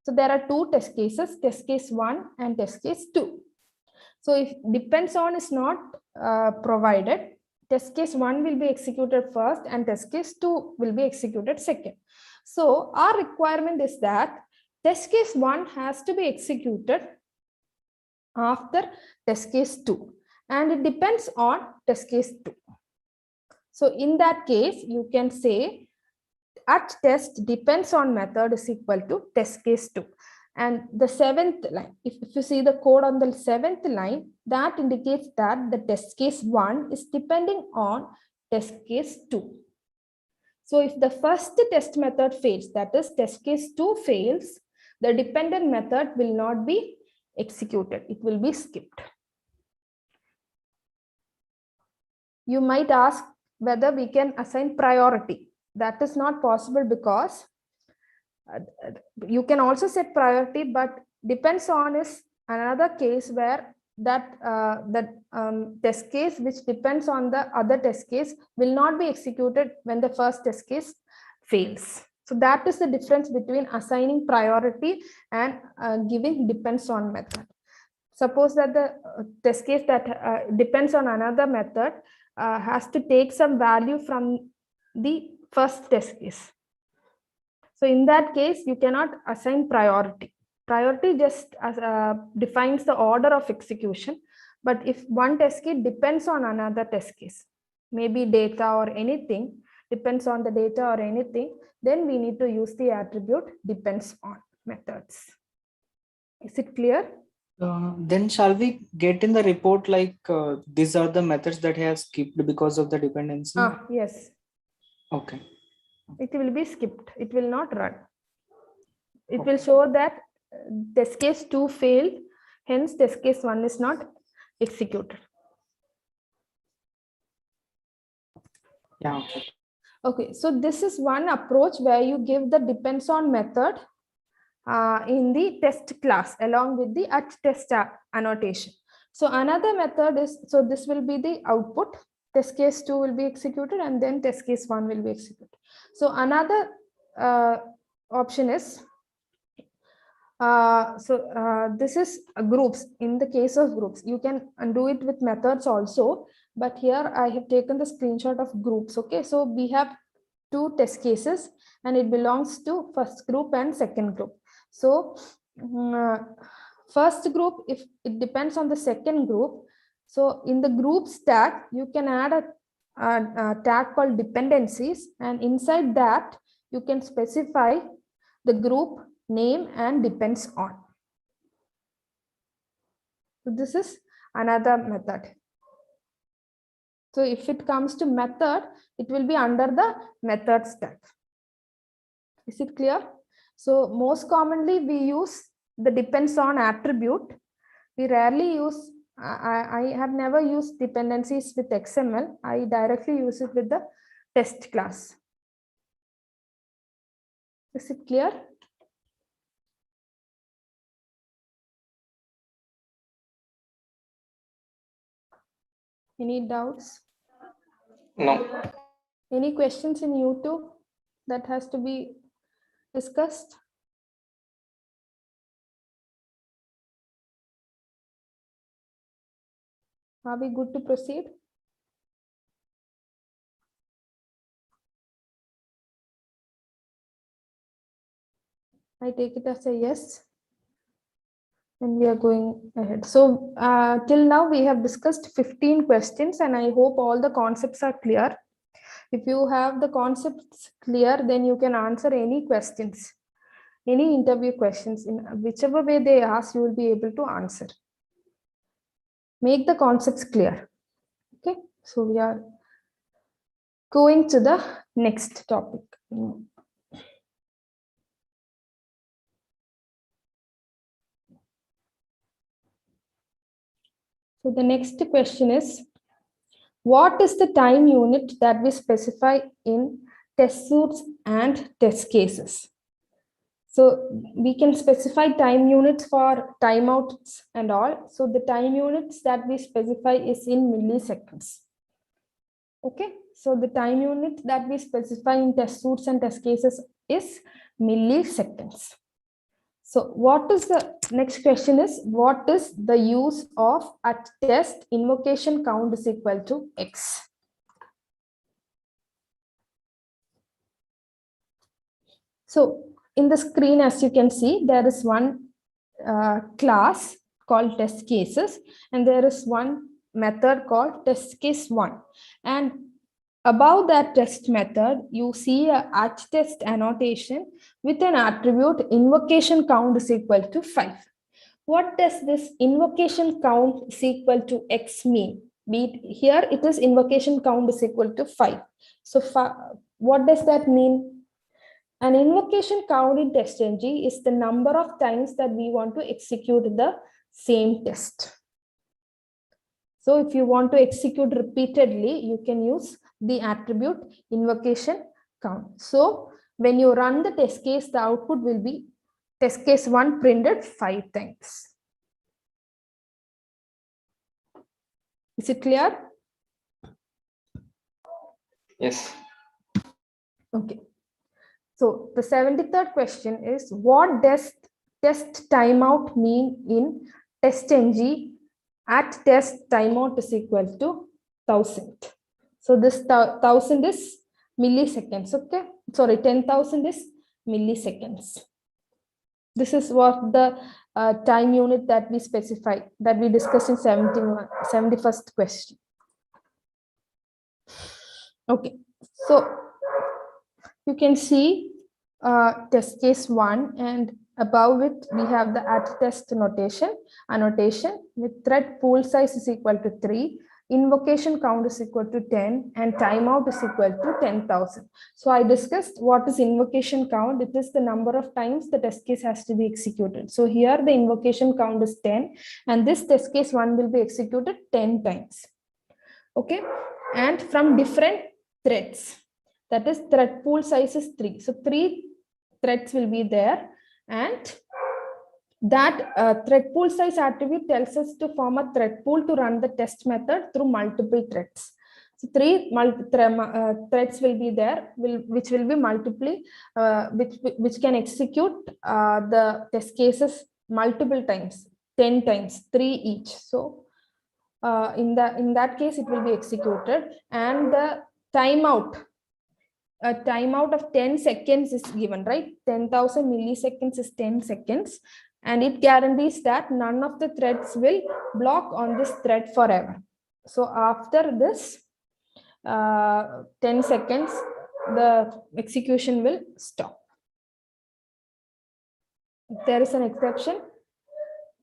So there are 2 test cases, test case 1 and test case 2. So if depends on is not provided, test case 1 will be executed first and test case 2 will be executed second. So our requirement is that test case 1 has to be executed after test case 2 and it depends on test case 2. So in that case, you can say @test depends on method is equal to test case 2. And the 7th line, if you see the code on the 7th line, that indicates that the test case 1 is depending on test case 2. So if the first test method fails, that is test case 2 fails, the dependent method will not be executed. It will be skipped. You might ask whether we can assign priority. That is not possible because you can also set priority, but depends on is another case where that test case which depends on the other test case will not be executed when the first test case fails. So that is the difference between assigning priority and giving depends on method. Suppose that the test case that depends on another method has to take some value from the first test case. So in that case, you cannot assign priority. Priority just defines the order of execution. But if one test case depends on another test case, maybe data or anything, depends on the data or anything, then we need to use the attribute depends on methods. Is it clear? Then shall we get in the report like these are the methods that have skipped because of the dependency? Yes. Okay. It will be skipped. It will not run. It will show that test case 2 failed. Hence, test case 1 is not executed. Yeah. Okay. Okay. So this is one approach where you give the depends on method in the test class along with the @test annotation. So another method is, so this will be the output. Test case 2 will be executed and then test case 1 will be executed. So another option is, this is groups. In the case of groups, you can do it with methods also, but here I have taken the screenshot of groups. Okay, so we have 2 test cases and it belongs to first group and second group. So first group, if it depends on the second group, so in the groups tag, you can add a tag called dependencies, and inside that you can specify the group name and depends on. So this is another method. So if it comes to method, it will be under the methods tag. Is it clear? So most commonly we use the depends on attribute. We rarely use, I have never used dependencies with XML. I directly use it with the test class. Is it clear? Any doubts? No. Any questions in YouTube that has to be discussed? Are we good to proceed? I take it as a yes. And we are going ahead. So till now we have discussed 15 questions and I hope all the concepts are clear. If you have the concepts clear, then you can answer any questions, any interview questions. In whichever way they ask, you will be able to answer. Make the concepts clear. Okay, so we are going to the next topic. So the next question is, what is the time unit that we specify in test suites and test cases? So we can specify time units for timeouts and all. So the time units that we specify is in milliseconds. Okay, so the time unit that we specify in test suites and test cases is milliseconds. So what is the next question is, what is the use of @test invocation count is equal to X? So in the screen, as you can see, there is one class called test cases, and there is one method called test case 1. And above that test method, you see a @test annotation with an attribute invocation count is equal to 5. What does this invocation count is equal to X mean? Here it is invocation count is equal to 5. So what does that mean? An invocation count in TestNG is the number of times that we want to execute the same test. So if you want to execute repeatedly, you can use the attribute invocation count. So when you run the test case, the output will be test case 1 printed 5 times. Is it clear? Yes. Okay. So the 73rd question is, what does test timeout mean in TestNG at test timeout is equal to 1000. So this 1000 is milliseconds, okay? Sorry, 10,000 is milliseconds. This is what the time unit that we specify, that we discussed in 71st question. Okay, so you can see test case 1, and above it we have the at test annotation with thread pool size is equal to 3, invocation count is equal to 10, and timeout is equal to 10,000. So I discussed what is invocation count. It is the number of times the test case has to be executed. So here the invocation count is 10, and this test case 1 will be executed 10 times. Okay, and from different threads. That is, thread pool size is 3. So 3 threads will be there, and that thread pool size attribute tells us to form a thread pool to run the test method through multiple threads. So 3 threads will be there, which will be multiply, which can execute the test cases multiple times, 10 times, 3 each. So in that case, it will be executed, and the timeout. A timeout of 10 seconds is given, right? 10,000 milliseconds is 10 seconds, and it guarantees that none of the threads will block on this thread forever. So after this 10 seconds, the execution will stop. If there is an exception,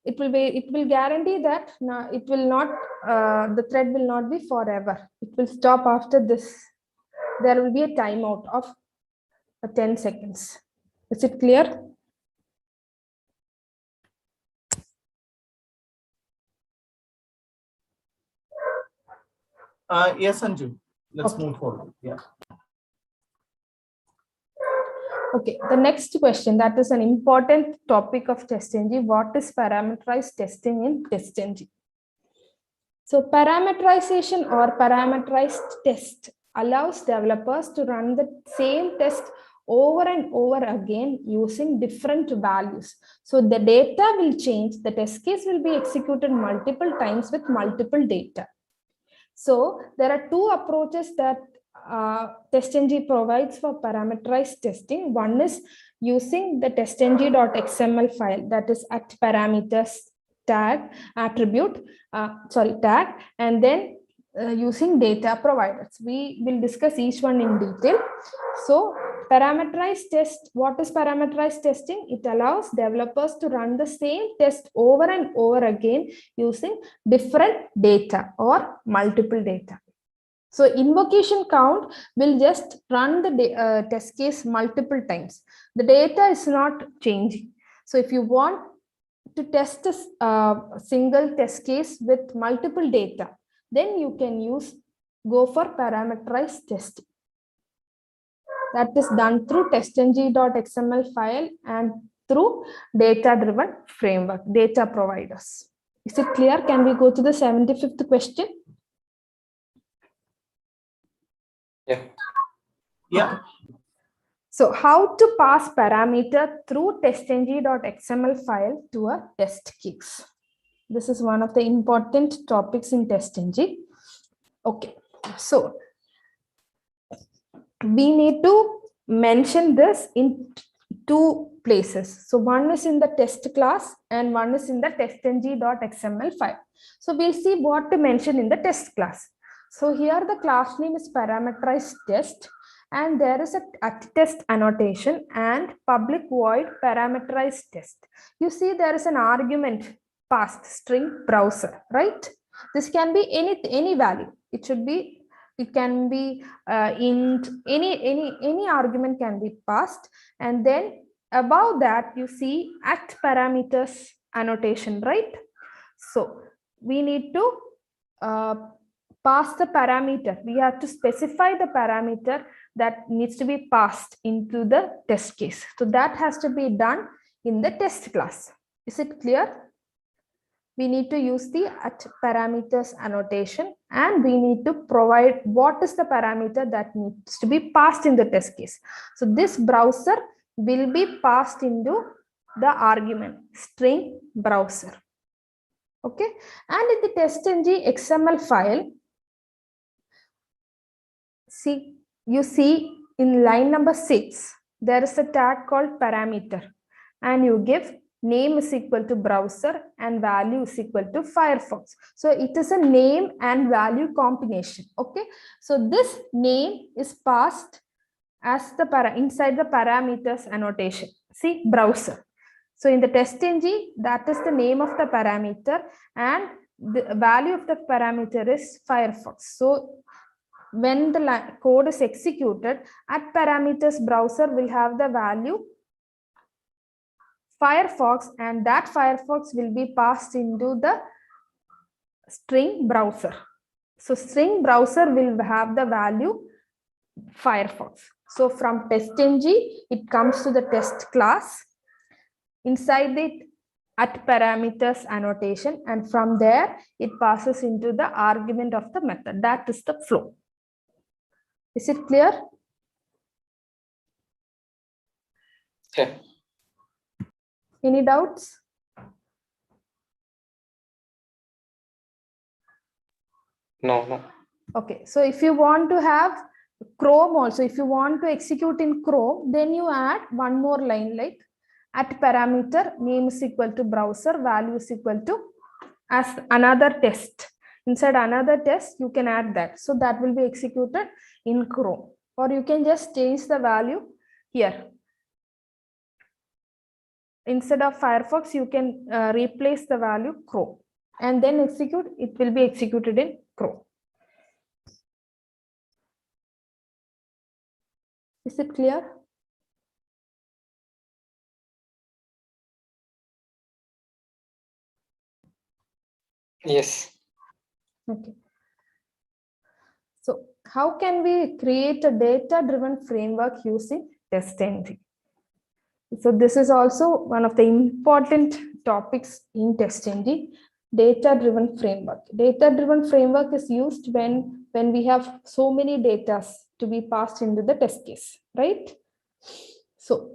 it will guarantee that it will not, the thread will not be forever. It will stop after this. There will be a timeout of 10 seconds. Is it clear? Yes, Anju. Let's Okay. move forward. Yeah. Okay, the next question, that is an important topic of TestNG. What is parameterized testing in TestNG? So parameterization or parameterized test allows developers to run the same test over and over again using different values. So the data will change, the test case will be executed multiple times with multiple data. So there are two approaches that TestNG provides for parameterized testing. One is using the TestNG.xml file, that is at parameters tag attribute, tag, and then using data providers. We will discuss each one in detail. So parameterized test, what is parameterized testing? It allows developers to run the same test over and over again using different data or multiple data. So invocation count will just run the test case multiple times. The data is not changing. So if you want to test a single test case with multiple data, then you can go for parameterized testing. That is done through TestNG.xml file and through data-driven framework, data providers. Is it clear? Can we go to the 75th question? Yeah. Yeah. So how to pass parameter through TestNG.xml file to a test case? This is one of the important topics in TestNG. Okay, so we need to mention this in two places. So one is in the test class and one is in the TestNG.xml file. So we'll see what to mention in the test class. So here the class name is parameterized test, and there is a test annotation and public void parameterized test. You see there is an argument passed, string browser, right? This can be any value. It can be int, any argument can be passed, and then above that you see at parameters annotation, right? So we need to pass the parameter. We have to specify the parameter that needs to be passed into the test case. So that has to be done in the test class. Is it clear? We need to use the at parameters annotation and we need to provide what is the parameter that needs to be passed in the test case. So this browser will be passed into the argument string browser. Okay, and in the TestNG XML file, you see in line number 6, there is a tag called parameter, and you give name is equal to browser and value is equal to Firefox. So it is a name and value combination. Okay, so this name is passed as the inside the parameters annotation. See, browser. So in the TestNG, that is the name of the parameter, and the value of the parameter is Firefox. So when the code is executed, at parameters browser will have the value Firefox, and that Firefox will be passed into the string browser. So string browser will have the value Firefox. So from TestNG, it comes to the test class. Inside it, at parameters annotation, and from there it passes into the argument of the method. That is the flow. Is it clear? Okay. Any doubts? No. Okay, so if you want to have Chrome also, if you want to execute in Chrome, then you add one more line like at parameter name is equal to browser, value is equal to as another test. Inside another test, you can add that. So that will be executed in Chrome, or you can just change the value here. Instead of Firefox, you can replace the value Chrome and then execute. It will be executed in Chrome. Is it clear? Yes. Okay. So how can we create a data-driven framework using TestNG? So this is also one of the important topics in TestNG, data-driven framework. Data-driven framework is used when we have so many data to be passed into the test case, right? So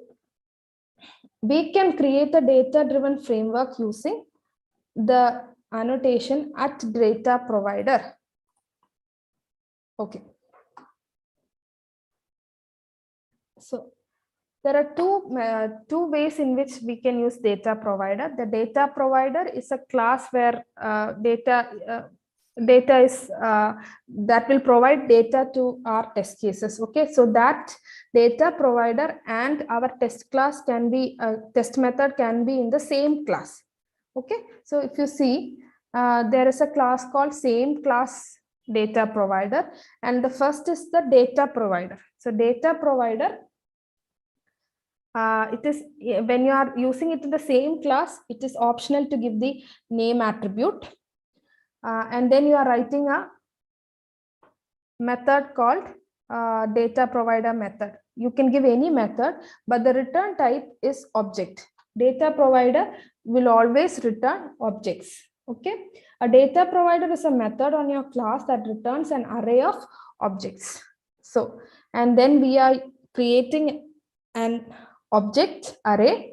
we can create a data-driven framework using the annotation at data provider. Okay. So there are two ways in which we can use data provider. The data provider is a class where data is that will provide data to our test cases. Okay, so that data provider and our test class can be test method can be in the same class. Okay, so if you see there is a class called same class data provider, and the first is the data provider. So data provider, it is when you are using it in the same class, it is optional to give the name attribute, and then you are writing a method called data provider method. You can give any method, but the return type is object. Data provider will always return objects. Okay, a data provider is a method on your class that returns an array of objects. So, and then we are creating an object array,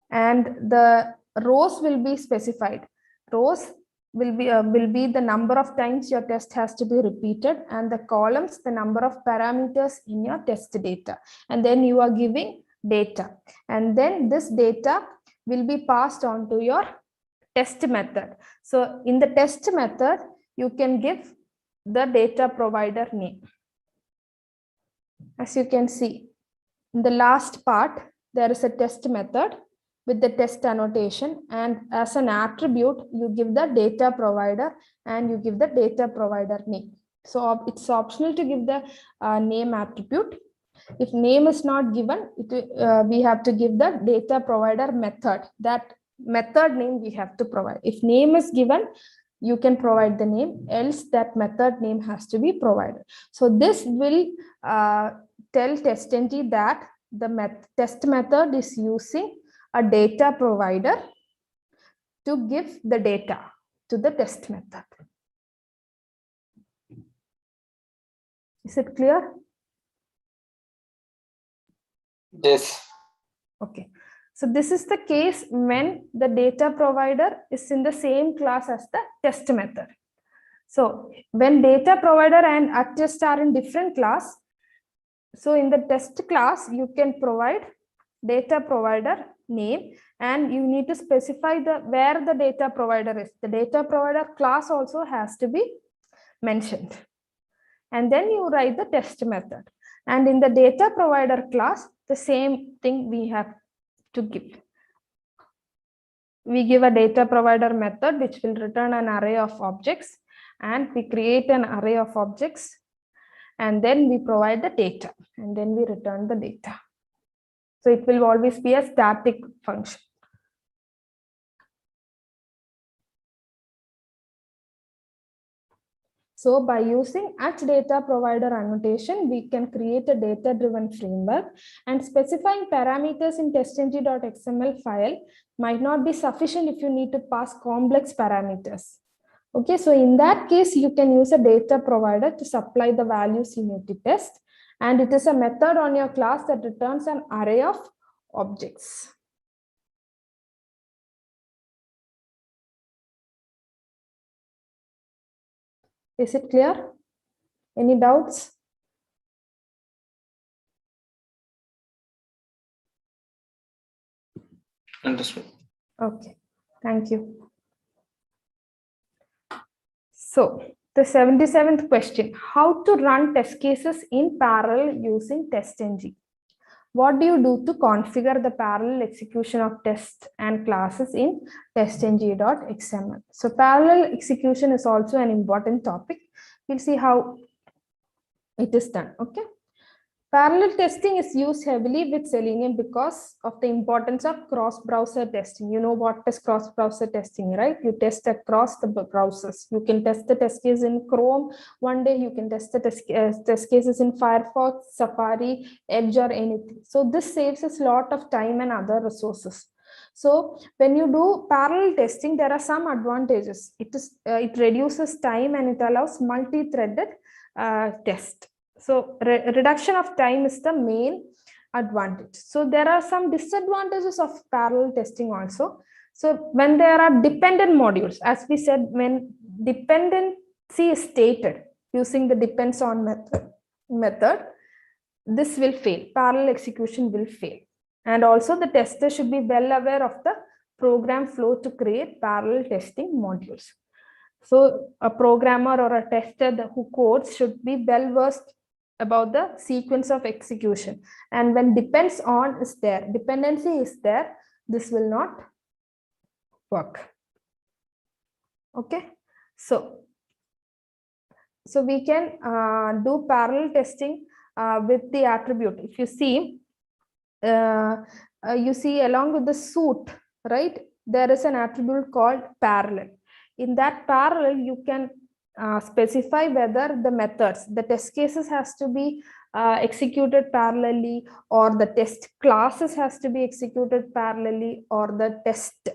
and the rows will be specified. Rows will be the number of times your test has to be repeated, and the columns the number of parameters in your test data, and then you are giving data, and then this data will be passed on to your test method. So in the test method, you can give the data provider name. As you can see in the last part, there is a test method with the test annotation, and as an attribute you give the data provider and you give the data provider name. So it's optional to give the name attribute. If name is not given, we have to give the data provider method. That method name we have to provide. If name is given, you can provide the name, else that method name has to be provided. So this will tell TestNG that the test method is using a data provider to give the data to the test method. Is it clear? Yes. Okay. So this is the case when the data provider is in the same class as the test method. So when data provider and attest are in different class, so in the test class, you can provide data provider name, and you need to specify where the data provider is. The data provider class also has to be mentioned. And then you write the test method. And in the data provider class, the same thing we have to give. We give a data provider method which will return an array of objects, and we create an array of objects, and then we provide the data, and then we return the data. So it will always be a static function. So by using @data provider annotation, we can create a data-driven framework, and specifying parameters in TestNG.xml file might not be sufficient if you need to pass complex parameters. Okay, so in that case, you can use a data provider to supply the values you need to test, and it is a method on your class that returns an array of objects. Is it clear? Any doubts? Understood. Okay, thank you. So the 77th question, how to run test cases in parallel using TestNG? What do you do to configure the parallel execution of tests and classes in TestNG.xml? So parallel execution is also an important topic. We'll see how it is done. Okay. Parallel testing is used heavily with Selenium because of the importance of cross-browser testing. You know what is cross-browser testing, right? You test across the browsers. You can test the test case in Chrome one day, you can test the test cases in Firefox, Safari, Edge, or anything. So this saves us a lot of time and other resources. So when you do parallel testing, there are some advantages. It reduces time and it allows multi-threaded test. So reduction of time is the main advantage. So there are some disadvantages of parallel testing also. So when there are dependent modules, as we said, when dependency is stated using the depends on method, this will fail. Parallel execution will fail. And also the tester should be well aware of the program flow to create parallel testing modules. So a programmer or a tester who codes should be well versed about the sequence of execution. And when dependency is there, this will not work. Okay. So we can do parallel testing with the attribute. If you see, along with the suit, right, there is an attribute called parallel. In that parallel, you can specify whether the methods, the test cases has to be executed parallelly, or the test classes has to be executed parallelly, or the test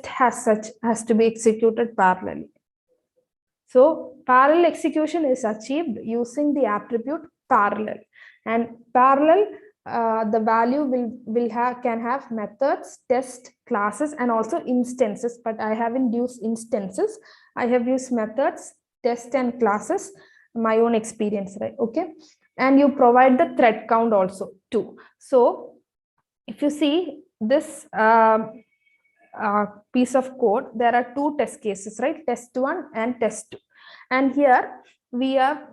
has to be executed parallelly. So parallel execution is achieved using the attribute parallel, and parallel the value can have methods, test, classes, and also instances, but I haven't used instances. I have used methods, test, and classes, my own experience, right? Okay. And you provide the thread count also too. So if you see this piece of code, there are two test cases, right? Test 1 and test 2. And here we have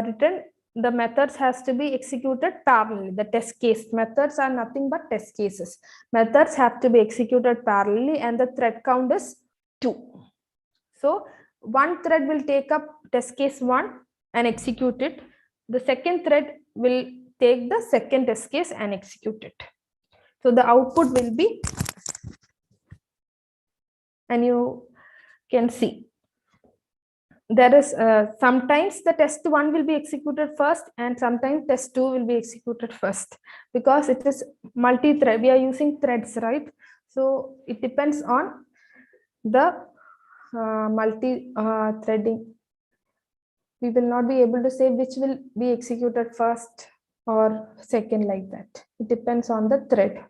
written the methods has to be executed parallelly. The test case methods are nothing but test cases. Methods have to be executed parallelly, and the thread count is 2. So one thread will take up test case 1 and execute it. The second thread will take the second test case and execute it. So the output will be, and you can see, there is sometimes the test 1 will be executed first, and sometimes test 2 will be executed first, because it is multi-thread. We are using threads, right? So it depends on the multi-threading. We will not be able to say which will be executed first or second like that. It depends on the thread.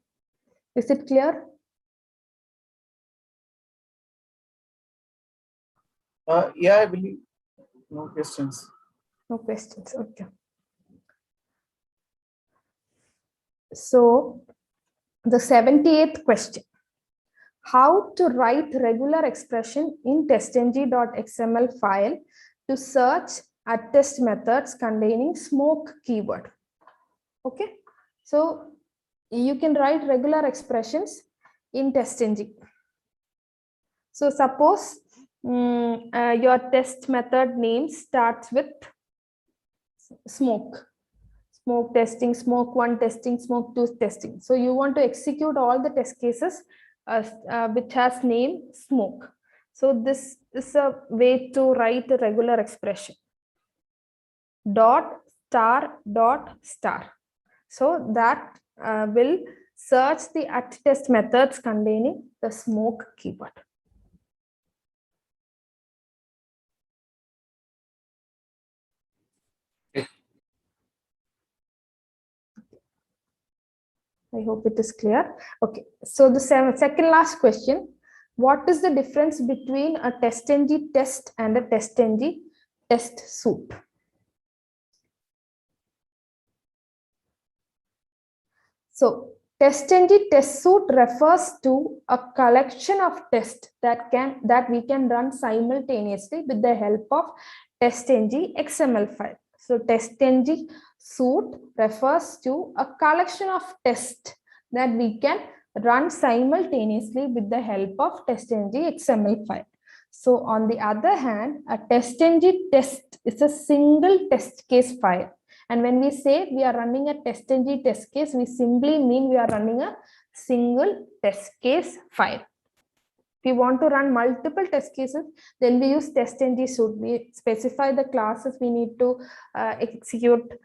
Is it clear? Yeah, I believe no questions. No questions. Okay. So the 78th question. How to write regular expression in TestNG.xml file to search attest methods containing smoke keyword. Okay. So you can write regular expressions in TestNG. So suppose your test method name starts with smoke testing, smoke 1 testing, smoke 2 testing. So you want to execute all the test cases which has name smoke. So this is a way to write a regular expression. Dot star. So that will search the attest methods containing the smoke keyword. I hope it is clear. Okay, so the second last question. What is the difference between a TestNG test and a TestNG test suite? So TestNG test suite refers to a collection of tests that we can run simultaneously with the help of TestNG XML file. So TestNG suite refers to a collection of tests that we can run simultaneously with the help of TestNG XML file. So on the other hand, a TestNG test is a single test case file. And when we say we are running a TestNG test case, we simply mean we are running a single test case file. If we want to run multiple test cases, then we use TestNG suite. We specify the classes we need to execute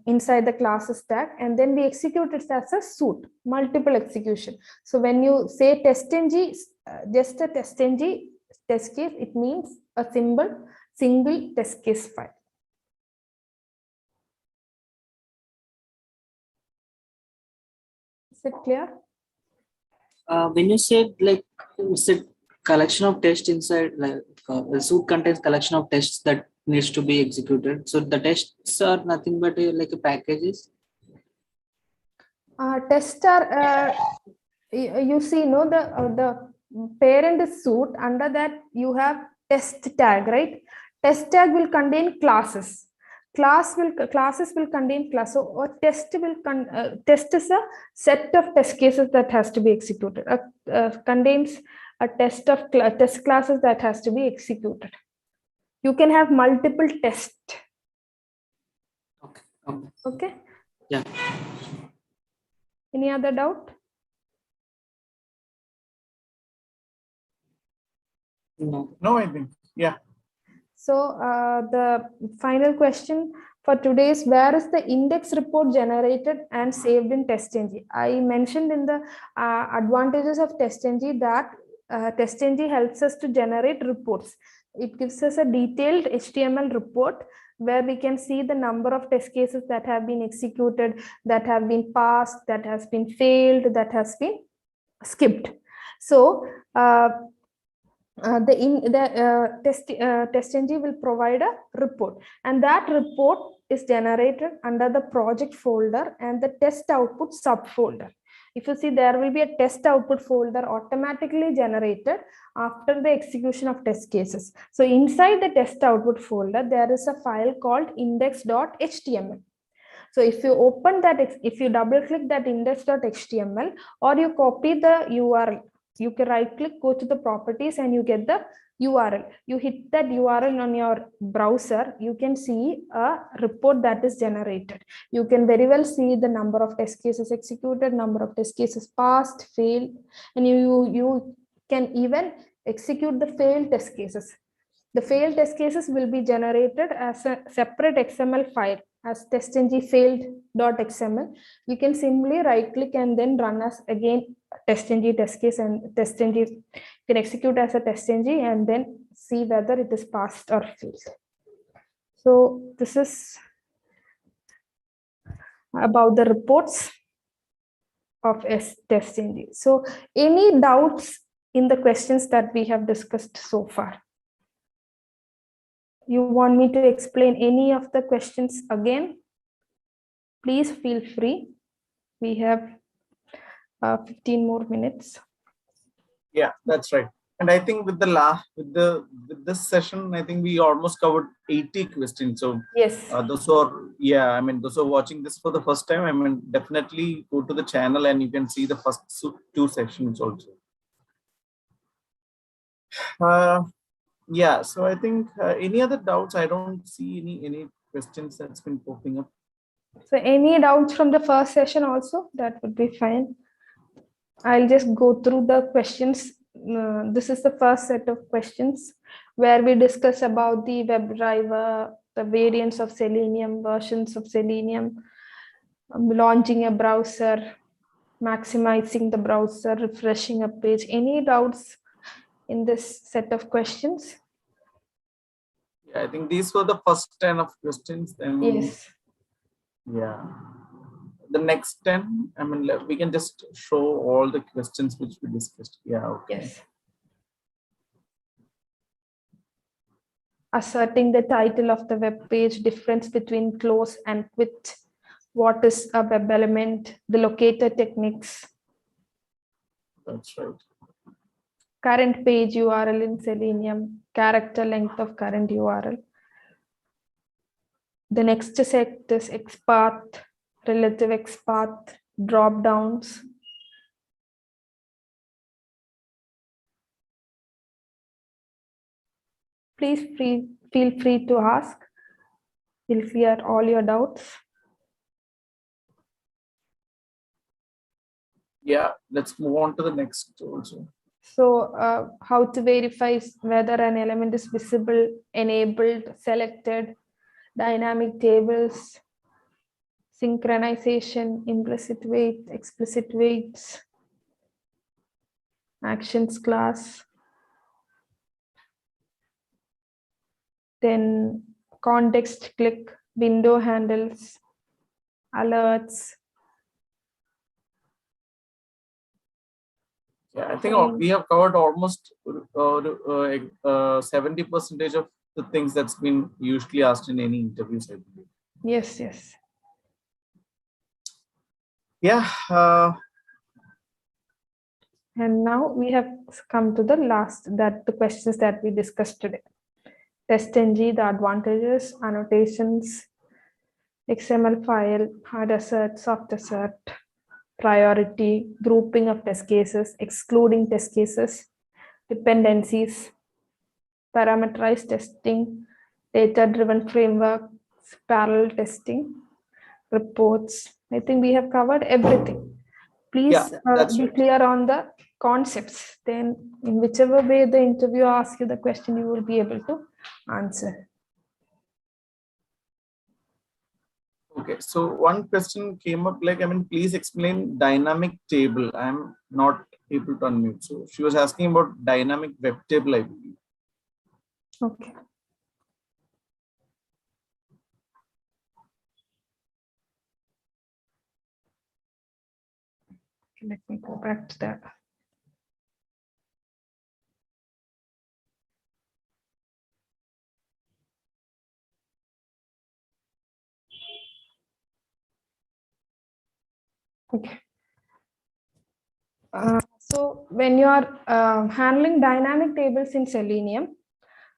inside the classes tag, and then we execute it as a suite, multiple execution. So when you say TestNG, just a TestNG test case, it means a single test case file. Is it clear? When you said like it's a collection of tests inside, like the suite contains collection of tests that needs to be executed. So the tests are nothing but like a packages. Tests are you see, no, the parent is suite. Under that you have test tag, right? Test tag will contain classes. Classes will contain class. So a test will test is a set of test cases that has to be executed. Contains a test of test classes that has to be executed. You can have multiple tests. Okay. Yeah. Any other doubt? No, I think, yeah. So the final question for today is, where is the index report generated and saved in TestNG? I mentioned in the advantages of TestNG that TestNG helps us to generate reports. It gives us a detailed HTML report where we can see the number of test cases that have been executed, that have been passed, that has been failed, that has been skipped. So TestNG will provide a report, and that report is generated under the project folder and the test output subfolder. If you see, there will be a test output folder automatically generated after the execution of test cases. So inside the test output folder, there is a file called index.html. So if you open that, if you double click that index.html, or you copy the URL, you can right click, go to the properties, and you get the URL. You hit that URL on your browser, you can see a report that is generated. You can very well see the number of test cases executed, number of test cases passed, failed, and you can even execute the failed test cases. The failed test cases will be generated as a separate XML file as TestNG failed.xml. You can simply right click and then run as again TestNG test case, and TestNG can execute as a TestNG and then see whether it is passed or failed. So this is about the reports of TestNG. So any doubts in the questions that we have discussed so far? You want me to explain any of the questions again? Please feel free. We have 15 more minutes. Yeah, that's right. And I think with this session, I think we almost covered 80 questions. So yes, those who are, those who are watching this for the first time, definitely go to the channel and you can see the first 2 sections also. Yeah, so I think any other doubts? I don't see any questions that's been popping up. So any doubts from the first session also, that would be fine. I'll just go through the questions. This is the first set of questions where we discuss about the WebDriver, the variants of Selenium, versions of Selenium, launching a browser, maximizing the browser, refreshing a page. Any doubts in this set of questions? Yeah, I think these were the first 10 of questions. Then Yes. Yeah. The next 10, we can just show all the questions which we discussed. Yeah, okay. Yes. Asserting the title of the web page, difference between close and quit, what is a web element, the locator techniques. That's right. Current page URL in Selenium, character length of current URL. The next set is XPath, relative XPath, drop downs. Please feel free to ask. We'll clear all your doubts. Yeah, let's move on to the next also. So how to verify whether an element is visible, enabled, selected, dynamic tables, synchronization, implicit wait, explicit waits, actions class, then context click, window handles, alerts. Yeah, I think we have covered almost 70% of the things that's been usually asked in any interviews, I believe. Yes, yes. Yeah. And now we have come to the the questions that we discussed today. TestNG, the advantages, annotations, XML file, hard assert, soft assert, priority, grouping of test cases, excluding test cases, dependencies, parameterized testing, data-driven frameworks, parallel testing, reports. I think we have covered everything. Please be clear on the concepts. Then in whichever way the interviewer asks you the question, you will be able to answer. Okay, so one question came up like, please explain dynamic table. I'm not able to unmute. So she was asking about dynamic web table, I believe. Okay. Let me go back to that. Okay. So when you are handling dynamic tables in Selenium,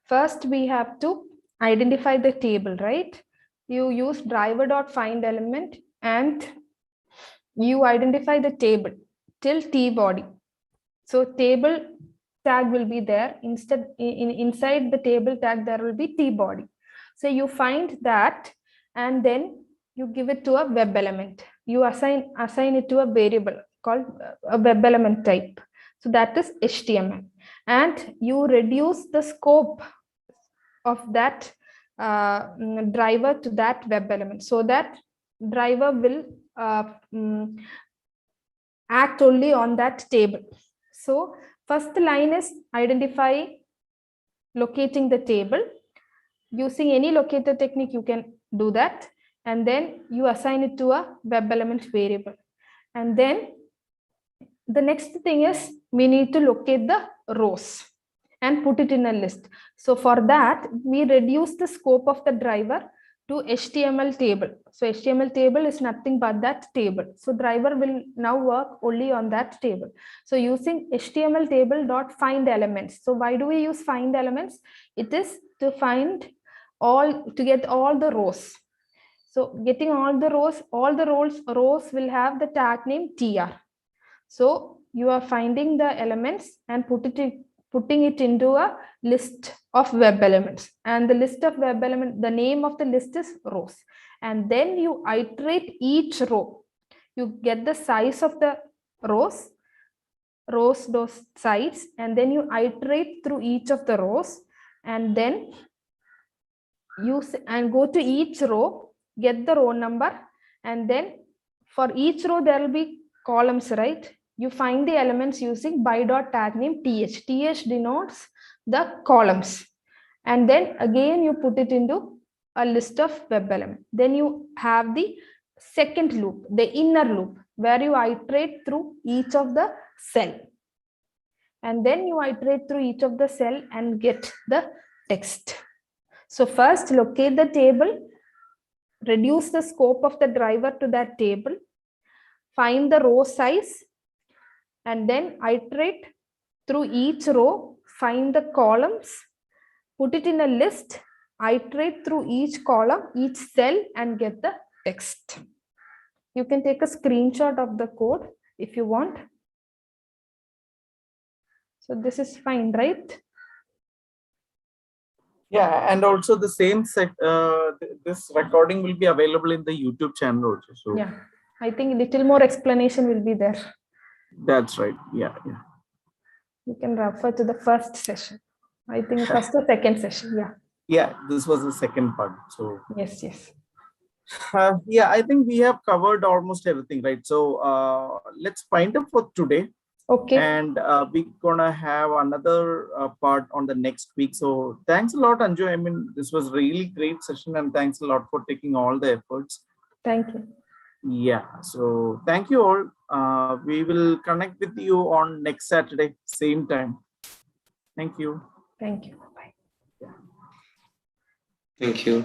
first we have to identify the table, right? You use driver.findElement and you identify the table till tbody. So table tag will be there. Instead, inside the table tag, there will be tbody. So you find that and then you give it to a web element. You assign it to a variable called a web element type. So that is HTML. And you reduce the scope of that driver to that web element so that driver will act only on that table. So first line is identify locating the table. Using any locator technique, you can do that. And then you assign it to a web element variable. And then the next thing is we need to locate the rows and put it in a list. So for that, we reduce the scope of the driver to HTML table. So HTML table is nothing but that table. So driver will now work only on that table. So using HTML table dot find elements. So why do we use find elements? It is to find to get all the rows. So getting all the rows will have the tag name tr. So you are finding the elements and putting it into a list of web elements, and the list of web elements, the name of the list is rows. And then you iterate each row. You get the size of the rows, those sides, and then you iterate through each of the rows, and then use and go to each row, get the row number, and then for each row there will be columns, right? You find the elements using by dot tag name th. Th denotes the columns, and then again you put it into a list of web element. Then you have the second loop, the inner loop, where you iterate through each of the cell, and then you iterate through each of the cell and get the text. So first locate the table, reduce the scope of the driver to that table, find the row size, and then iterate through each row, find the columns, put it in a list, iterate through each column, each cell, and get the text. You can take a screenshot of the code if you want. So this is fine, right? Yeah, and also the same this recording will be available in the YouTube channel also. So yeah, I think a little more explanation will be there. That's right. Yeah. You can refer to the first session. I think first or second session. Yeah. Yeah, this was the second part. So yes. Yeah, I think we have covered almost everything, right? So let's wind up for today. Okay. And we're gonna have another part on the next week. So thanks a lot, Anju. I mean, this was really great session, and thanks a lot for taking all the efforts. Thank you. Yeah. So thank you all. We will connect with you on next Saturday, same time. Thank you. Thank you. Bye. Thank you.